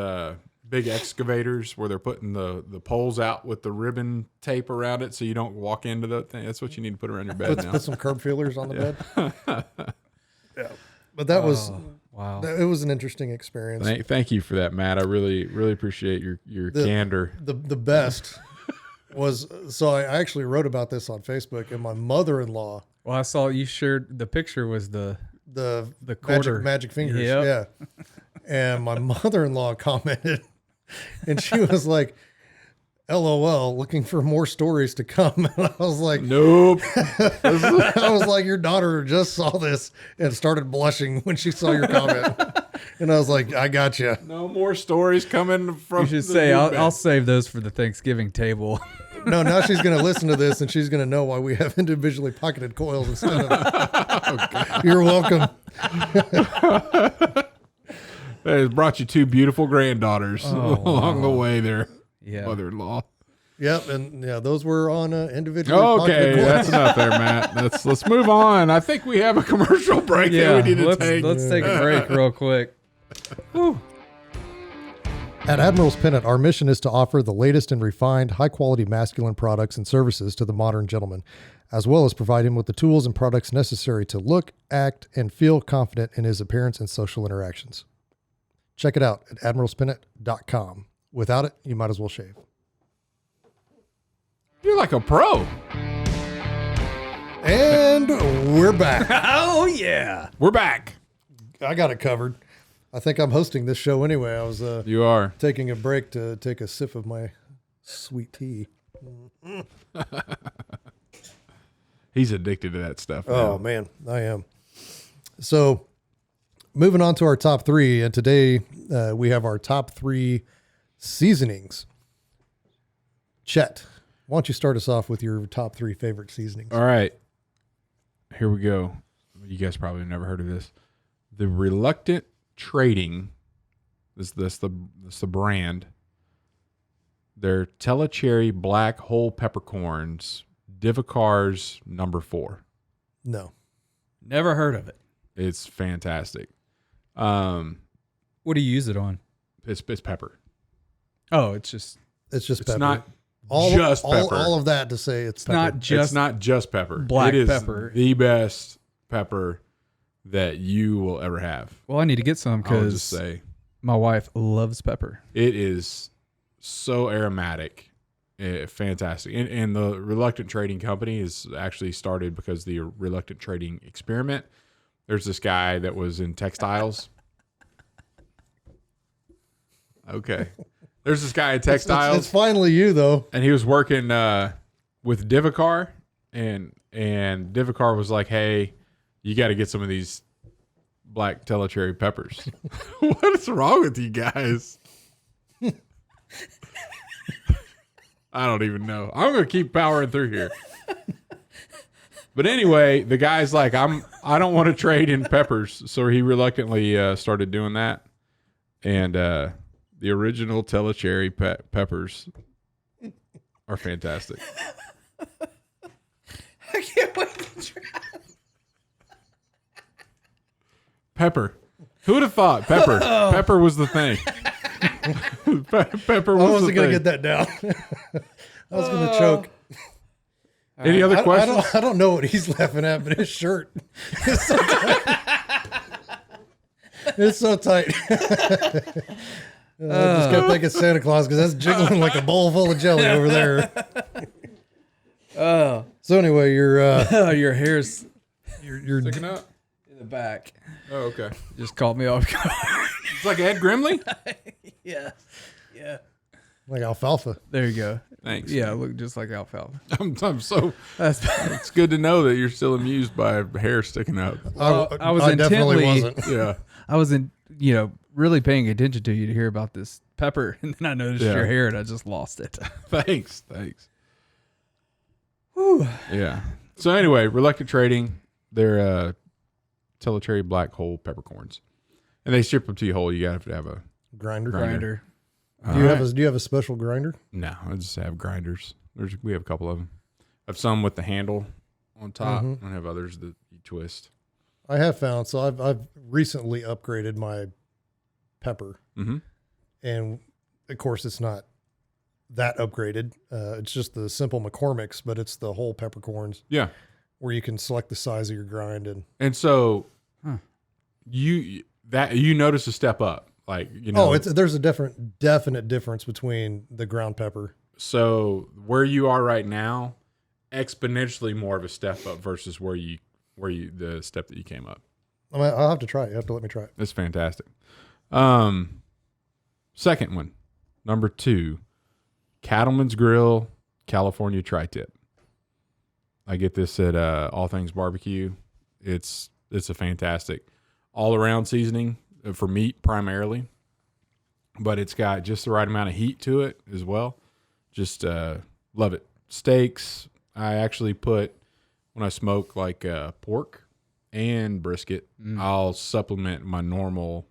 big excavators where they're putting the poles out with the ribbon tape around it so you don't walk into the thing. That's what you need to put around your bed now. Put some curb feelers on the bed. Yeah. But that was wow. It was an interesting experience. Thank you for that, Matt. I really, really appreciate your candor. The best was, so I actually wrote about this on Facebook, and my mother-in-law. Well, I saw you shared the picture was the quarter magic fingers. Yep. Yeah. And my mother-in-law commented, and she was like, "LOL, looking for more stories to come." And I was like, "Nope." I was like, "Your daughter just saw this and started blushing when she saw your comment." And I was like, "I got you. No more stories coming from." You should say, I'll save those for the Thanksgiving table. No, now she's going to listen to this and she's going to know why we have individually pocketed coils instead of. You're welcome. It brought you 2 beautiful granddaughters along the way there, yeah. mother-in-law. Yep, and yeah, those were on individual. Okay, that's enough there, Matt. Let's move on. I think we have a commercial break that we need to take. Let's take a break real quick. Whew. At Admiral's Pennant, our mission is to offer the latest and refined, high-quality masculine products and services to the modern gentleman, as well as provide him with the tools and products necessary to look, act, and feel confident in his appearance and social interactions. Check it out at admiralspennant.com. Without it, you might as well shave. You're like a pro. And we're back. Oh, yeah. We're back. I got it covered. I think I'm hosting this show anyway. I was you are taking a break to take a sip of my sweet tea. He's addicted to that stuff. Oh, man, I am. So moving on to our top three. And today we have our top three seasonings. Chet, why don't you start us off with your top three favorite seasonings? All right. Here we go. You guys probably have never heard of this. The Reluctant Trading. This the brand. They're tellicherry black whole peppercorns. Divakar's number 4. No. Never heard of it. It's fantastic. What do you use it on? It's pepper. Oh, it's just pepper. It's not just pepper. All of that to say it's pepper. It's not just pepper. Black it is pepper. The best pepper that you will ever have. Well, I need to get some I'll just because say my wife loves pepper. it is so aromatic, fantastic. And the Reluctant Trading Company is actually started because the Reluctant Trading Experiment. There's this guy that was in textiles. Okay. There's this guy in textiles. It's finally you, though. And he was working with Divakar, and Divakar was like, "Hey, you got to get some of these black tellicherry peppers." What is wrong with you guys? I don't even know. I'm gonna keep powering through here. But anyway, the guy's like, I don't want to trade in peppers, so he reluctantly started doing that, and the original tellicherry peppers are fantastic. I can't wait to try. Pepper. Who would have thought pepper? Pepper was the thing. Pepper was I wasn't the going to thing. get that down. I was going to choke. Any other questions? I don't know what he's laughing at, but his shirt is so tight. It's so tight. I just kept thinking Santa Claus because that's jiggling like a bowl full of jelly over there. Oh. So anyway, Your hair's you're Sticking up? in the back. Oh, okay. Just caught me off guard. It's like Ed Grimley? Yeah. Yeah. like alfalfa. There you go. Thanks. Yeah, look just like alfalfa. I'm so. That's It's good to know that you're still amused by hair sticking up. I was definitely intently- wasn't. Yeah. I was really paying attention to you to hear about this pepper, and then I noticed Yeah. your hair, and I just lost it. Thanks. Whew. Yeah. So anyway, Reluctant Trading, they're tellicherry black whole peppercorns, and they ship them to you whole. You have to have a Grinder. Grinder. Do you have a special grinder? No, I just have grinders. We have a couple of them. I have some with the handle on top, and I have others that you twist. I have found. So I've recently upgraded my pepper, and of course it's not that upgraded. It's just the simple McCormick's, but it's the whole peppercorns. Yeah. Where you can select the size of your grind And so you notice a step up, like, you know. there's a definite difference between the ground pepper. So where you are right now, exponentially more of a step up versus where you the step that you came up. I'll have to try it. You have to let me try it. It's fantastic. Second one, number 2, Cattleman's Grill, California Tri-Tip. I get this at All Things BBQ. It's a fantastic all-around seasoning for meat primarily, but it's got just the right amount of heat to it as well. Just love it. Steaks, I actually put, when I smoke like pork and brisket, I'll supplement my normal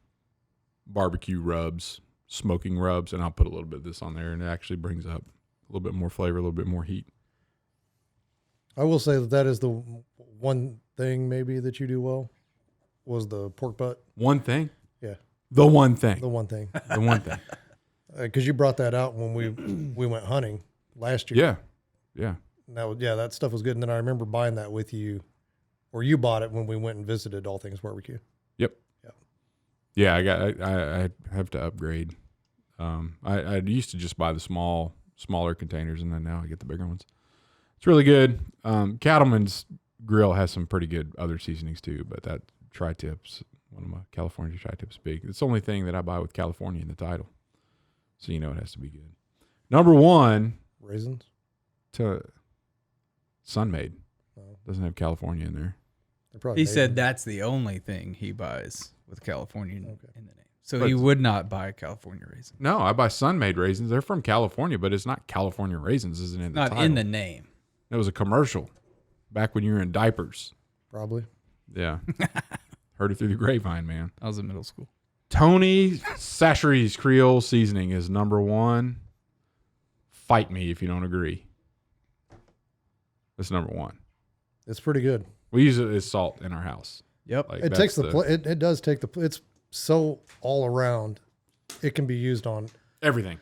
barbecue rubs, smoking rubs, and I'll put a little bit of this on there, and it actually brings up little bit more flavor, a little bit more heat. I will say that is the one thing maybe that you do well was the pork butt. One thing? Yeah. The one thing. The one thing. The one thing. Because you brought that out when we went hunting last year. Yeah. That stuff was good. And then I remember buying that with you, or you bought it when we went and visited All Things Barbecue. Yep. Yeah, I have to upgrade. I used to just buy the smaller containers, and then now I get the bigger ones. It's really good. Cattleman's grill has some pretty good other seasonings too, but that tri-tips, one of my California tri-tips, big. It's the only thing that I buy with California in the title, so you know it has to be good. Number 1, Raisins. Sun-Maid. Doesn't have California in there. He said that's the only thing he buys with California in the name. So he would not buy California raisins. No, I buy Sun-Maid raisins. They're from California, but it's not California raisins, isn't it? In the not title. in the name. It was a commercial back when you were in diapers. Probably. Yeah. Heard it through the grapevine, man. I was in middle school. Tony Chachere's Creole seasoning is number 1. Fight me if you don't agree. That's number 1. It's pretty good. We use it as salt in our house. Yep. It takes it does take it's so all around. It can be used on everything.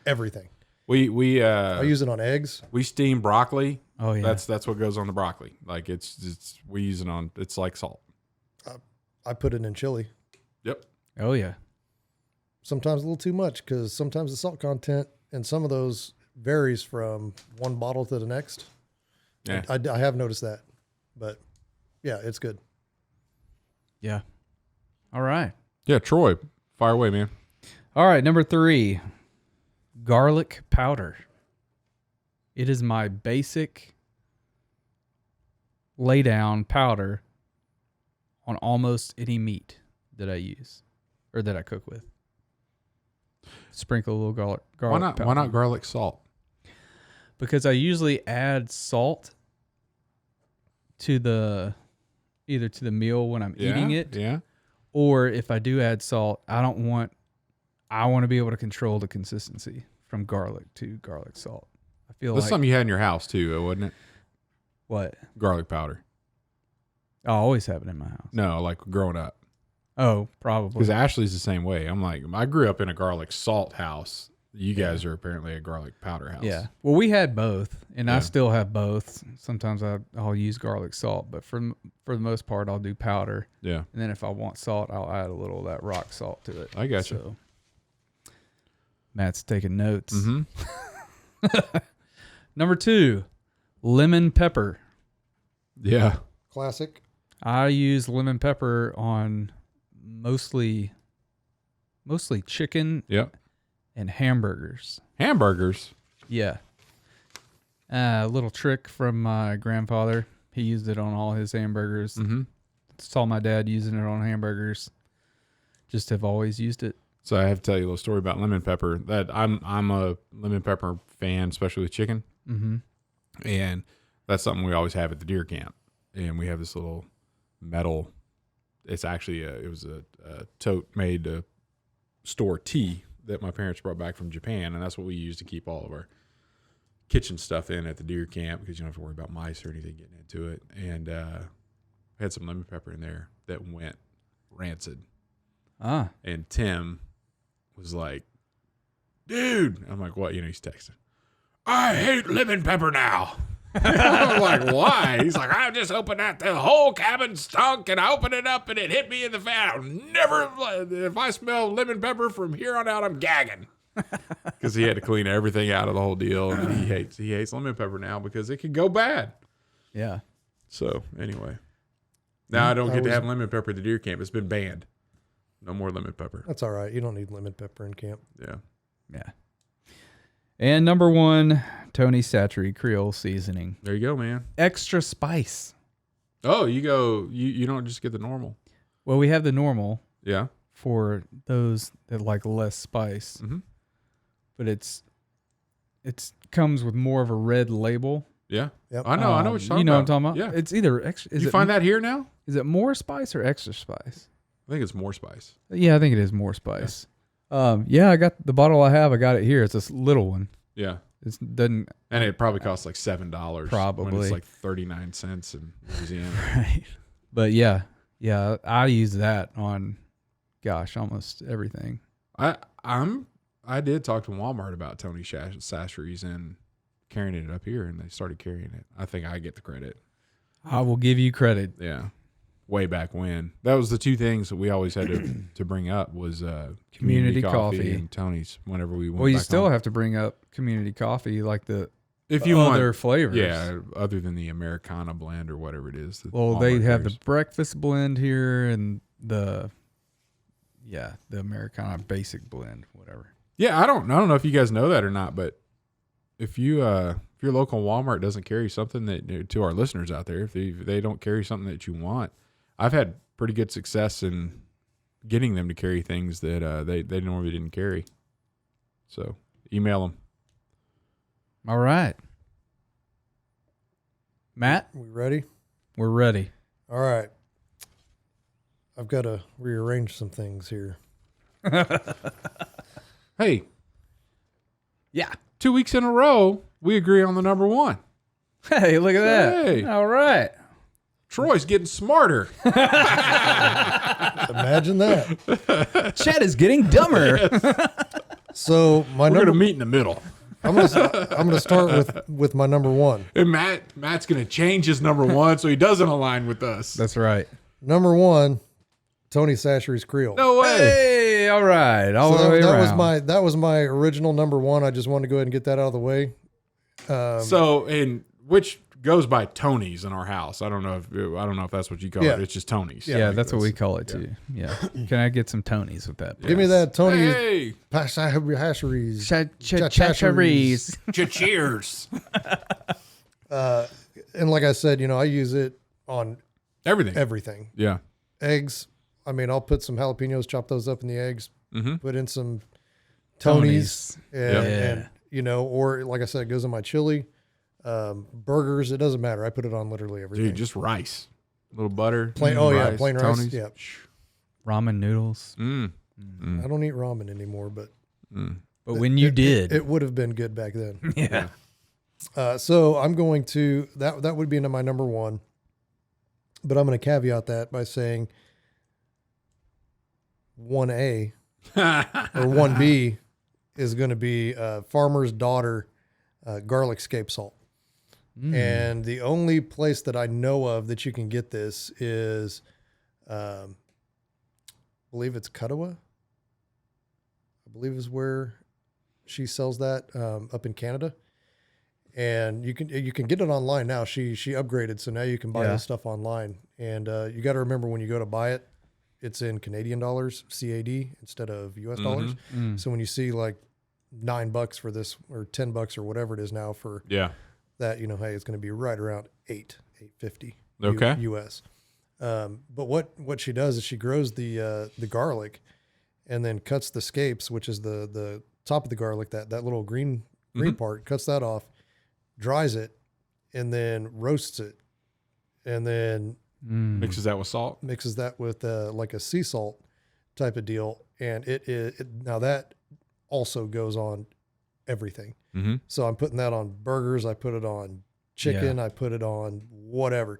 We I use it on eggs. We steam broccoli. Oh yeah. That's what goes on the broccoli. Like it's we use it on, it's like salt. I put it in chili. Yep. Oh yeah. Sometimes a little too much because sometimes the salt content in some of those varies from one bottle to the next. Yeah. I have noticed that, but yeah, it's good. Yeah. All right. Yeah, Troy, fire away, man. All right, number 3, garlic powder. It is my basic lay down powder on almost any meat that I use or that I cook with. Sprinkle a little garlic powder. Why not garlic salt? Because I usually add salt to either to the meal when I'm eating it. Yeah. Or if I do add salt, I want to be able to control the consistency from garlic to garlic salt. I feel That's like something you had in your house too, wasn't it? What? Garlic powder. I always have it in my house. No, like growing up. Oh, probably. Because Ashley's the same way. I'm like, I grew up in a garlic salt house. You guys are apparently a garlic powder house. Yeah. Well, we had both, and I still have both. Sometimes I'll use garlic salt, but for the most part, I'll do powder. Yeah. And then if I want salt, I'll add a little of that rock salt to it. I got you. Matt's taking notes. Mm-hmm. Number 2, lemon pepper. Yeah. Classic. I use lemon pepper on mostly chicken. Yep. And hamburgers. Hamburgers? Yeah. A little trick from my grandfather. He used it on all his hamburgers. Mm-hmm. Saw my dad using it on hamburgers. Just have always used it. So I have to tell you a little story about lemon pepper. That I'm a lemon pepper fan, especially with chicken. Mm-hmm. And that's something we always have at the deer camp. And we have this little metal. It's actually it was a tote made to store tea that my parents brought back from Japan, and that's what we use to keep all of our kitchen stuff in at the deer camp because you don't have to worry about mice or anything getting into it. And had some lemon pepper in there that went rancid. And Tim was like, dude, I'm like, what? He's texting. I hate lemon pepper now. I'm like, why? He's like, I just opened that. The whole cabin stunk, and I opened it up, and it hit me in the face. I'll never, if I smell lemon pepper from here on out, I'm gagging. Because he had to clean everything out of the whole deal, and he hates lemon pepper now because it could go bad. Yeah. So anyway, now I don't get to have lemon pepper at the deer camp. It's been banned. No more lemon pepper. That's all right. You don't need lemon pepper in camp. Yeah. Yeah. And number 1, Tony Chachere Creole seasoning. There you go, man. Extra spice. Oh, you don't just get the normal. Well, we have the normal. Yeah. For those that like less spice. Mm-hmm. But it comes with more of a red label. Yeah. Yep. I know what you're talking about. You know what I'm talking about? Yeah. It's either extra. You find that here now? Is it more spice or extra spice? I think it's more spice. Yeah, I think it is more spice. Yeah, I got the bottle I got it here. It's this little one. Yeah. It doesn't. And it probably costs like $7. Probably. When it's like 39 cents in Louisiana. Right. But yeah, I use that on, almost everything. I did talk to Walmart about Tony Chachere's and carrying it up here, and they started carrying it. I think I get the credit. I will give you credit. Yeah. Way back when. That was the two things that we always had to bring up was community coffee and Tony's whenever we went. Well, you still have to bring up community coffee, like if you other want flavors. Yeah, other than the Americana blend or whatever it is. Well, they have the breakfast blend here and the Americana basic blend, whatever. Yeah, I don't know if you guys know that or not, but if your local Walmart doesn't carry something that, to our listeners out there, if they don't carry something that you want, I've had pretty good success in getting them to carry things that they normally didn't carry. So email them. All right. Matt? We ready? We're ready. All right. I've got to rearrange some things here. Hey. Yeah. 2 weeks in a row, we agree on the number one. Hey, look at that. Hey. All right. Troy's getting smarter. Imagine that. Chet is getting dumber. So we're going to meet in the middle. I'm gonna start with my number one. And Matt's going to change his number one so he doesn't align with us. That's right. Number one, Tony Chachere's Creole. No way. Hey, all right. All the way around. That was my original number one. I just wanted to go ahead and get that out of the way. Which goes by Tony's in our house. I don't know if that's what you call it. It's just Tony's. Yeah, that's what we call it too. Yeah. Can I get some Tony's with that? Give me that Tony's. Hey. Chachere's. Cheers. And like I said, I use it on everything. Yeah. Eggs. I mean, I'll put some jalapenos, chop those up in the eggs, put in some Tony's. and or like I said, it goes in my chili. Burgers, it doesn't matter. I put it on literally everything. Dude, just rice, a little butter, plain rice, plain rice. Tony's. Yeah, ramen noodles. I don't eat ramen anymore, but when you did, it would have been good back then. Yeah. So I'm going to that would be into my number one, but I'm going to caveat that by saying 1A or 1B is going to be Farmer's Daughter garlic scape salt. And the only place that I know of that you can get this is, I believe it's Cuttawa. I believe is where she sells that up in Canada. And you can get it online now. She upgraded, so now you can buy this stuff online. And you got to remember when you go to buy it, it's in Canadian dollars, CAD, instead of US dollars. So when you see like $9 for this or $10 or whatever it is now for that, hey, it's going to be right around $8.50 US. But what she does is she grows the garlic and then cuts the scapes, which is the top of the garlic, that little green part, cuts that off, dries it, and then roasts it, and then mixes that with salt. Mixes that with like a sea salt type of deal, and it now that also goes on everything. So I'm putting that on burgers. I put it on chicken. I put it on whatever.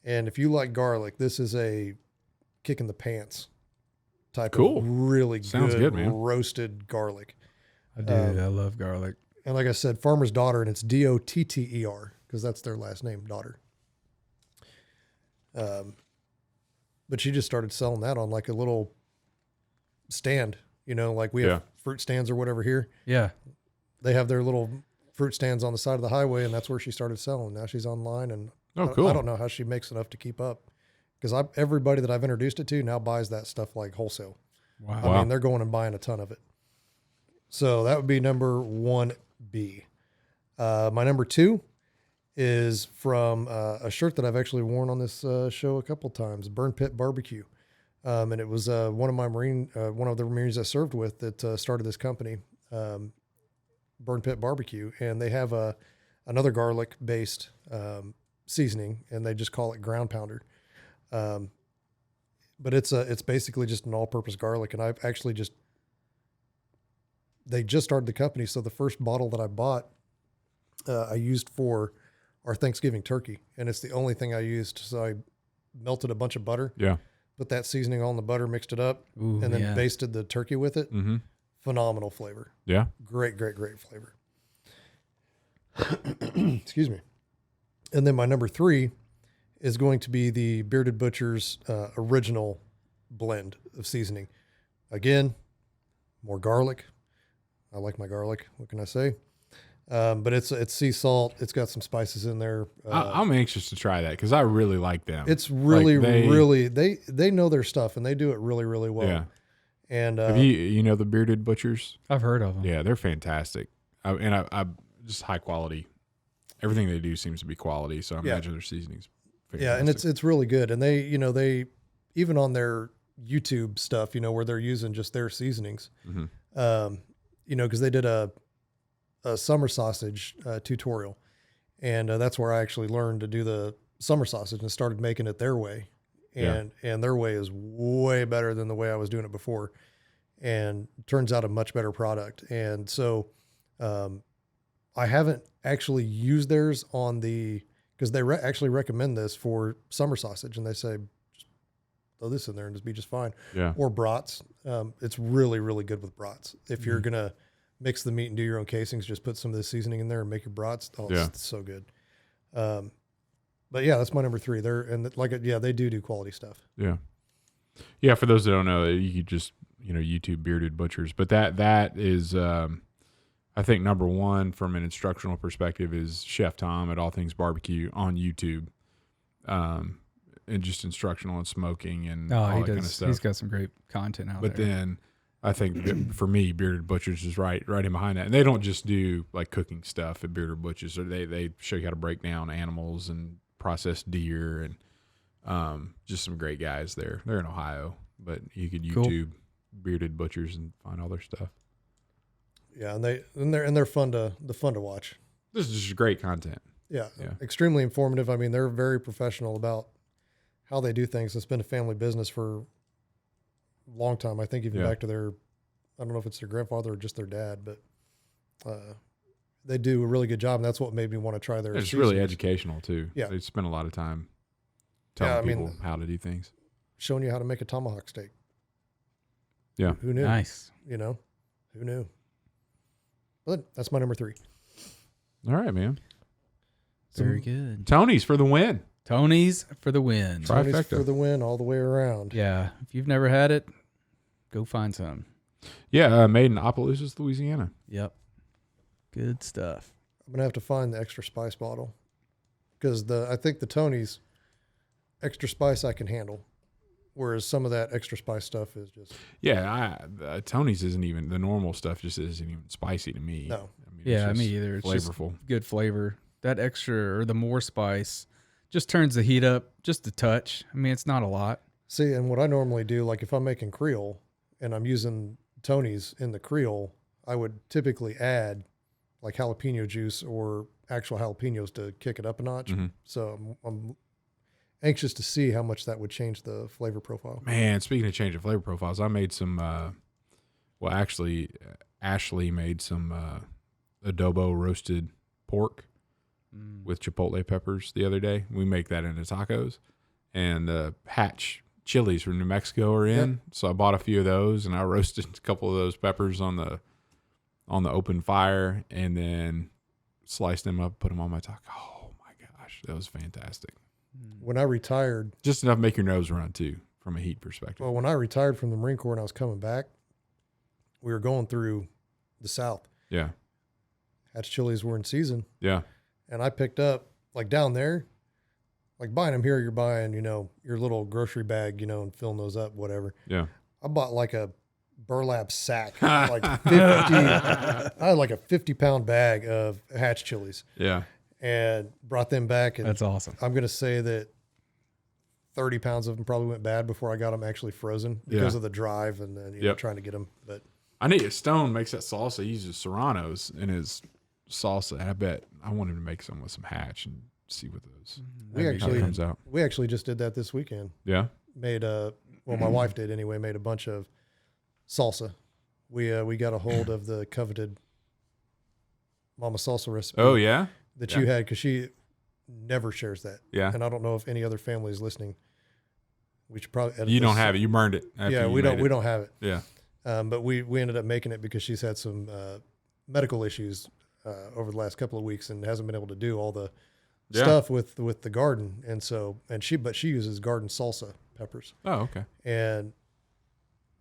And if you like garlic, this is a kick in the pants type of really good man. Roasted garlic. I do. I love garlic. And like I said, Farmer's Daughter, and it's Dotter because that's their last name, Daughter. But she just started selling that on like a little stand, like we have fruit stands or whatever here. Yeah. They have their little fruit stands on the side of the highway, and that's where she started selling. Now she's online, and I don't know how she makes enough to keep up, because everybody that I've introduced it to now buys that stuff like wholesale. Wow. I mean, they're going and buying a ton of it. So that would be number 1B. My number 2 is from a shirt that I've actually worn on this show a couple times, Burn Pit Barbecue. And it was one of the Marines I served with that started this company, Burn Pit Barbecue. And they have another garlic-based seasoning, and they just call it ground pounder. But it's basically just an all-purpose garlic. And I've actually they just started the company. So the first bottle that I bought I used for our Thanksgiving turkey, and it's the only thing I used. So I melted a bunch of butter. Yeah. Put that seasoning on the butter, mixed it up, and then basted the turkey with it. Mm-hmm. Phenomenal flavor. Yeah. Great flavor. Excuse me. And then my number 3 is going to be the Bearded Butcher's original blend of seasoning. Again, more garlic. I like my garlic. What can I say? But it's sea salt. It's got some spices in there. I'm anxious to try that because I really like them. It's really, really they know their stuff and they do it really, really well. Yeah. And have you know the Bearded Butchers? I've heard of them. Yeah, they're fantastic. I just high quality. Everything they do seems to be quality. So I imagine their seasonings. Fantastic. Yeah, and it's really good. And they even on their YouTube stuff, where they're using just their seasonings, because they did a summer sausage tutorial, and that's where I actually learned to do the summer sausage and started making it their way, and their way is way better than the way I was doing it before, and turns out a much better product. And so I haven't actually used theirs on because they actually recommend this for summer sausage, and they say just throw this in there and just be just fine. Yeah. Or brats. It's really, really good with brats. If you're gonna mix the meat and do your own casings, just put some of the seasoning in there and make your brats. Oh, it's so good. But yeah, that's my number 3. They do quality stuff. Yeah. Yeah. For those that don't know, you could just, YouTube Bearded Butchers, but that is, I think number 1 from an instructional perspective is Chef Tom at All Things BBQ on YouTube. And just instructional on smoking and all that kind of stuff. He's got some great content out there. But then I think for me, Bearded Butchers is right in behind that. And they don't just do like cooking stuff at Bearded Butchers. Or they show you how to break down animals and process deer and just some great guys there. They're in Ohio, but you could YouTube Bearded Butchers and find all their stuff. Yeah, and they're fun to watch. This is just great content. Yeah, extremely informative. I mean, they're very professional about how they do things. It's been a family business for a long time. I think even back to I don't know if it's their grandfather or just their dad, but they do a really good job, and that's what made me want to try their. It's really educational too. Yeah, they spend a lot of time telling people how to do things, showing you how to make a tomahawk steak. Yeah, who knew? Nice. Who knew? But that's my number 3. All right, man. Very good. Tony's for the win. Tony's for the win. Tony's for the win all the way around. Yeah. If you've never had it, go find some. Yeah, made in Opelousas, Louisiana. Yep. Good stuff. I'm going to have to find the extra spice bottle because I think the Tony's extra spice I can handle, whereas some of that extra spice stuff is just... Yeah, Tony's isn't even... The normal stuff just isn't even spicy to me. No. Me either. It's flavorful. Just good flavor. That extra or the more spice just turns the heat up just a touch. I mean, it's not a lot. See, and what I normally do, like if I'm making Creole and I'm using Tony's in the Creole, I would typically add like jalapeno juice or actual jalapenos to kick it up a notch. Mm-hmm. So I'm anxious to see how much that would change the flavor profile. Man, speaking of changing flavor profiles, I made some, actually, Ashley made some adobo roasted pork with chipotle peppers the other day. We make that into tacos, and Hatch chilies from New Mexico are in. Yep. So I bought a few of those, and I roasted a couple of those peppers on the open fire, and then sliced them up, put them on my taco. Oh my gosh, that was fantastic. When I retired, just enough to make your nose run too, from a heat perspective. Well, when I retired from the Marine Corps and I was coming back, we were going through the South. Yeah. Hatch chilies were in season. Yeah. And I picked up, like down there, like buying them here, you're buying, your little grocery bag, and filling those up, whatever. Yeah. I bought like a burlap sack, like 50, I had like a 50-pound bag of Hatch chilies. Yeah. And brought them back. And that's awesome. I'm going to say that 30 pounds of them probably went bad before I got them actually frozen because of the drive and then, trying to get them. But I need Stone makes that salsa. He uses serranos in his salsa. I bet I want him to make some with some Hatch and see what those comes out. We actually just did that this weekend. Yeah. Made my wife did anyway, made a bunch of salsa. We got a hold of the coveted mama salsa recipe. Oh yeah, that you had, because she never shares that. Yeah, and I don't know if any other family is listening. We should probably edit you this. don't have it. You burned it. Yeah, we don't have it. Yeah, but we ended up making it because she's had some medical issues over the last couple of weeks and hasn't been able to do all the stuff with the garden, and she uses garden salsa peppers. Oh, okay. And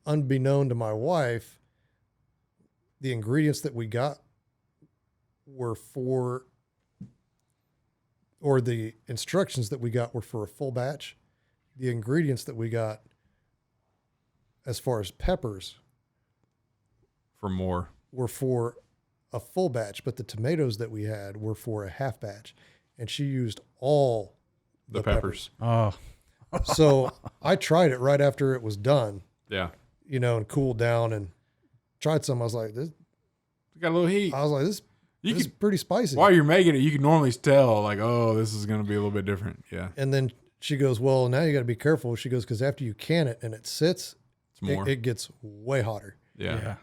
unbeknown to my wife, the ingredients that we got were the instructions that we got were for a full batch. The ingredients that we got as far as peppers were for a full batch, but the tomatoes that we had were for a half batch, and she used all the peppers. Oh. So I tried it right after it was done. Yeah. And cooled down and tried some. I was like, this got a little heat. I was like, this is pretty spicy. While you're making it, you can normally tell, like, oh, this is going to be a little bit different. Yeah. And then she goes, well, now you got to be careful. She goes, because after you can it and it sits, it gets way hotter. Yeah.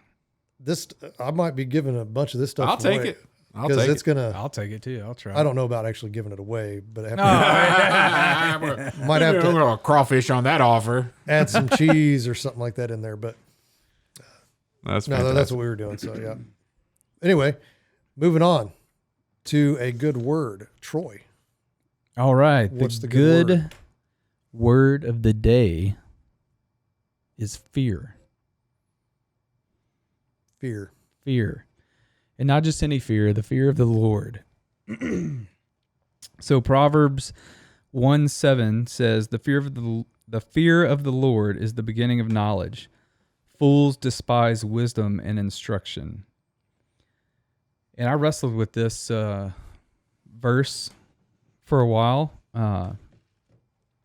I might be giving a bunch of this stuff I'll take it. I'll take it too. I'll try. I don't know about actually giving it away, but might have to a little crawfish on that offer. Add some cheese or something like that in there. But that's what we were doing. So yeah. Anyway, moving on to a good word, Troy. All right. What's the good word of the day is fear. Fear. And not just any fear, the fear of the Lord. So Proverbs 1:7 says, the fear of the Lord is the beginning of knowledge. Fools despise wisdom and instruction. And I wrestled with this verse for a while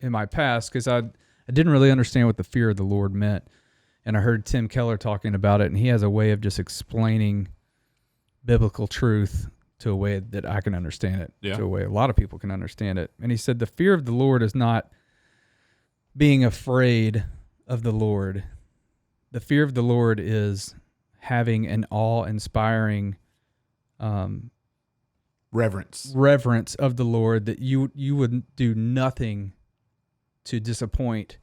in my past because I didn't really understand what the fear of the Lord meant. And I heard Tim Keller talking about it, and he has a way of just explaining biblical truth to a way that I can understand it, to a way a lot of people can understand it. And he said the fear of the Lord is not being afraid of the Lord. The fear of the Lord is having an awe-inspiring reverence of the Lord, that you would do nothing to disappoint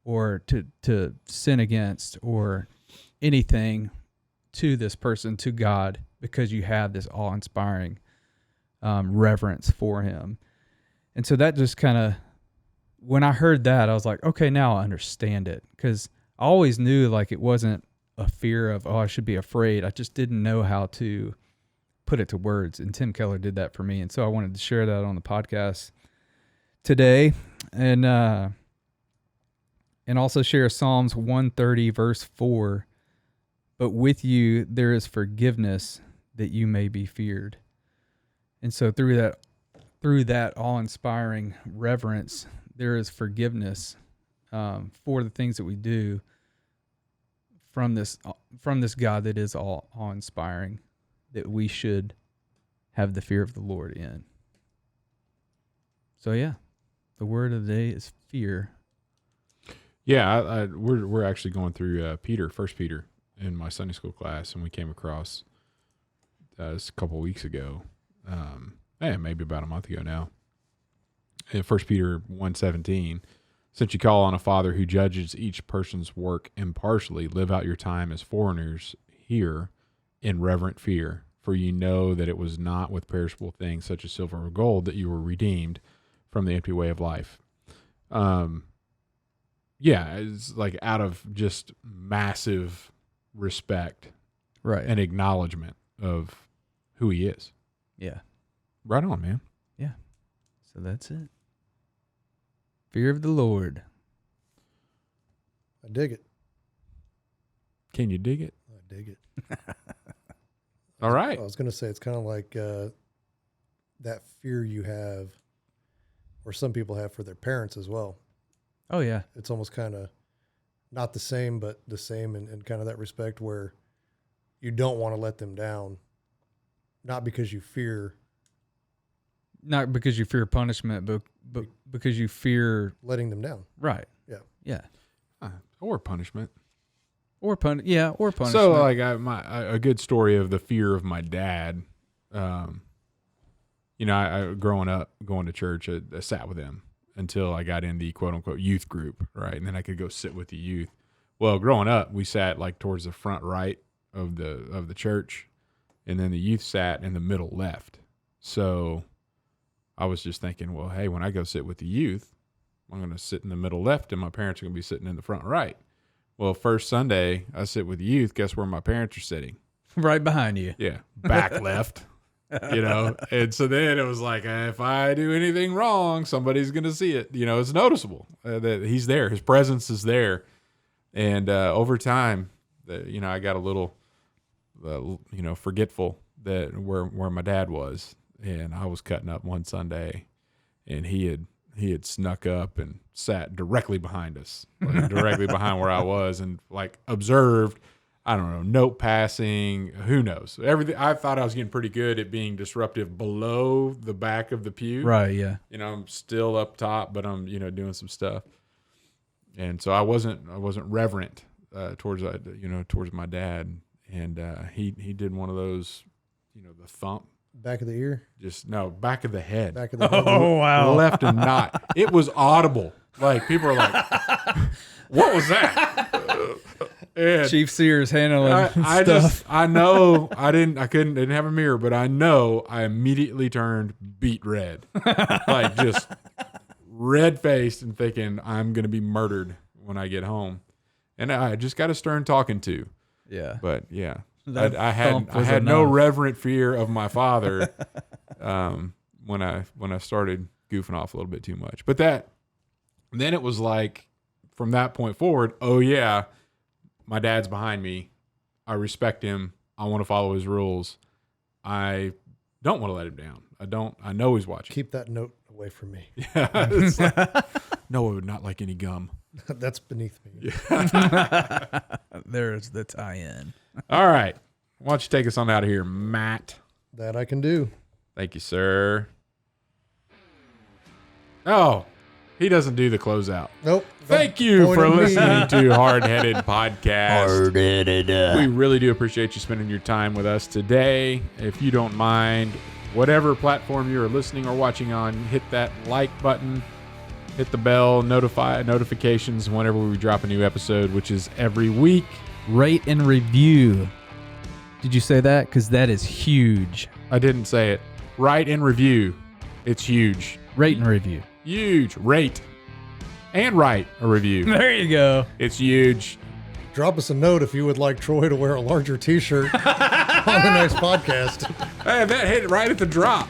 or to sin against or anything to this person, to God, because you have this awe-inspiring reverence for him. And so that just kind of, when I heard that, I was like, okay, now I understand it. Because I always knew like it wasn't a fear of, I should be afraid. I just didn't know how to put it to words. And Tim Keller did that for me. And so I wanted to share that on the podcast today. And also share Psalms 130 verse 4. But with you there is forgiveness, that you may be feared. And so through that awe-inspiring reverence, there is forgiveness for the things that we do from this God that is awe-inspiring, that we should have the fear of the Lord in. So yeah, the word of the day is fear. Yeah, we're actually going through First Peter in my Sunday school class, and we came across this a couple of weeks ago, maybe about a month ago now. In 1 Peter 1:17, since you call on a Father who judges each person's work impartially, live out your time as foreigners here in reverent fear, for you know that it was not with perishable things such as silver or gold that you were redeemed from the empty way of life. It's like out of just massive respect, right, and acknowledgement of who he is. Yeah. Right on, man. Yeah. So that's it. Fear of the Lord. I dig it. Can you dig it? I dig it. All right. I was going to say, it's kind of like that fear you have, or some people have for their parents as well. Oh, yeah. It's almost kind of not the same, but the same in kind of that respect where you don't want to let them down, not because you fear. Not because you fear punishment, but because you fear letting them down. Right. Yeah. Yeah. Or punishment. Or punishment. So, like, a good story of the fear of my dad. I growing up, going to church, I sat with him until I got in the quote unquote youth group, right? And then I could go sit with the youth. Well, growing up, we sat like towards the front right of the church, and then the youth sat in the middle left. So I was just thinking, well, hey, when I go sit with the youth, I'm going to sit in the middle left, and my parents are going to be sitting in the front right. Well, first Sunday, I sit with the youth. Guess where my parents are sitting? Right behind you. Yeah, back left. And so then it was like, if I do anything wrong, somebody's going to see it. It's noticeable that he's there. His presence is there. And over time, I got a little, forgetful that where my dad was. And I was cutting up one Sunday, and he had snuck up and sat directly behind us, like directly behind where I was, and like observed. I don't know, note passing, who knows? Everything. I thought I was getting pretty good at being disruptive below the back of the pew. Right, yeah. I'm still up top, but I'm, doing some stuff. And so I wasn't reverent towards my dad. And he did one of those, the thump. Back of the ear? Back of the head. Back of the head. Oh, wow. Left and not. It was audible. Like, people are like, what was that? And Chief Sears handling I know I didn't have a mirror, but I know I immediately turned beet red. Like, just red faced and thinking I'm going to be murdered when I get home. And I just got a stern talking to. Yeah. But yeah, I had no reverent fear of my father when I started goofing off a little bit too much. But then it was like, from that point forward, oh yeah, my dad's behind me. I respect him. I want to follow his rules. I don't want to let him down. I know he's watching. Keep that note away from me. Yeah. It's like, no, I would not like any gum. That's beneath me. Yeah. There's the tie-in. All right. Why don't you take us on out of here, Matt? That I can do. Thank you, sir. Oh, he doesn't do the closeout. Nope. Thank you for listening to Hardheaded Podcast. Hardheaded. We really do appreciate you spending your time with us today. If you don't mind, whatever platform you're listening or watching on, hit that like button, hit the bell, notifications whenever we drop a new episode, which is every week. Rate and review. Did you say that? Because that is huge. I didn't say it. Write and review. It's huge. Rate and review. Huge. Rate and write a review. There you go. It's huge. Drop us a note if you would like Troy to wear a larger t-shirt on the next podcast. Hey, that hit right at the drop.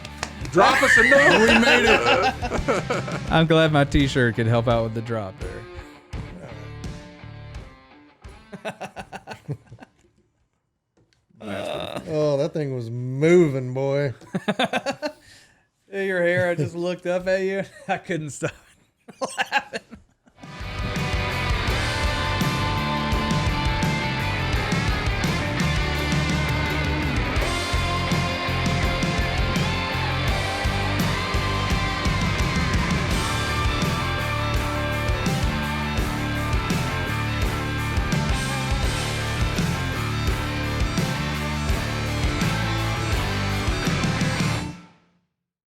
Drop us a note. We made it. I'm glad my t-shirt could help out with the drop there. Oh, that thing was moving, boy. Your hair, I just looked up at you. I couldn't stop laughing.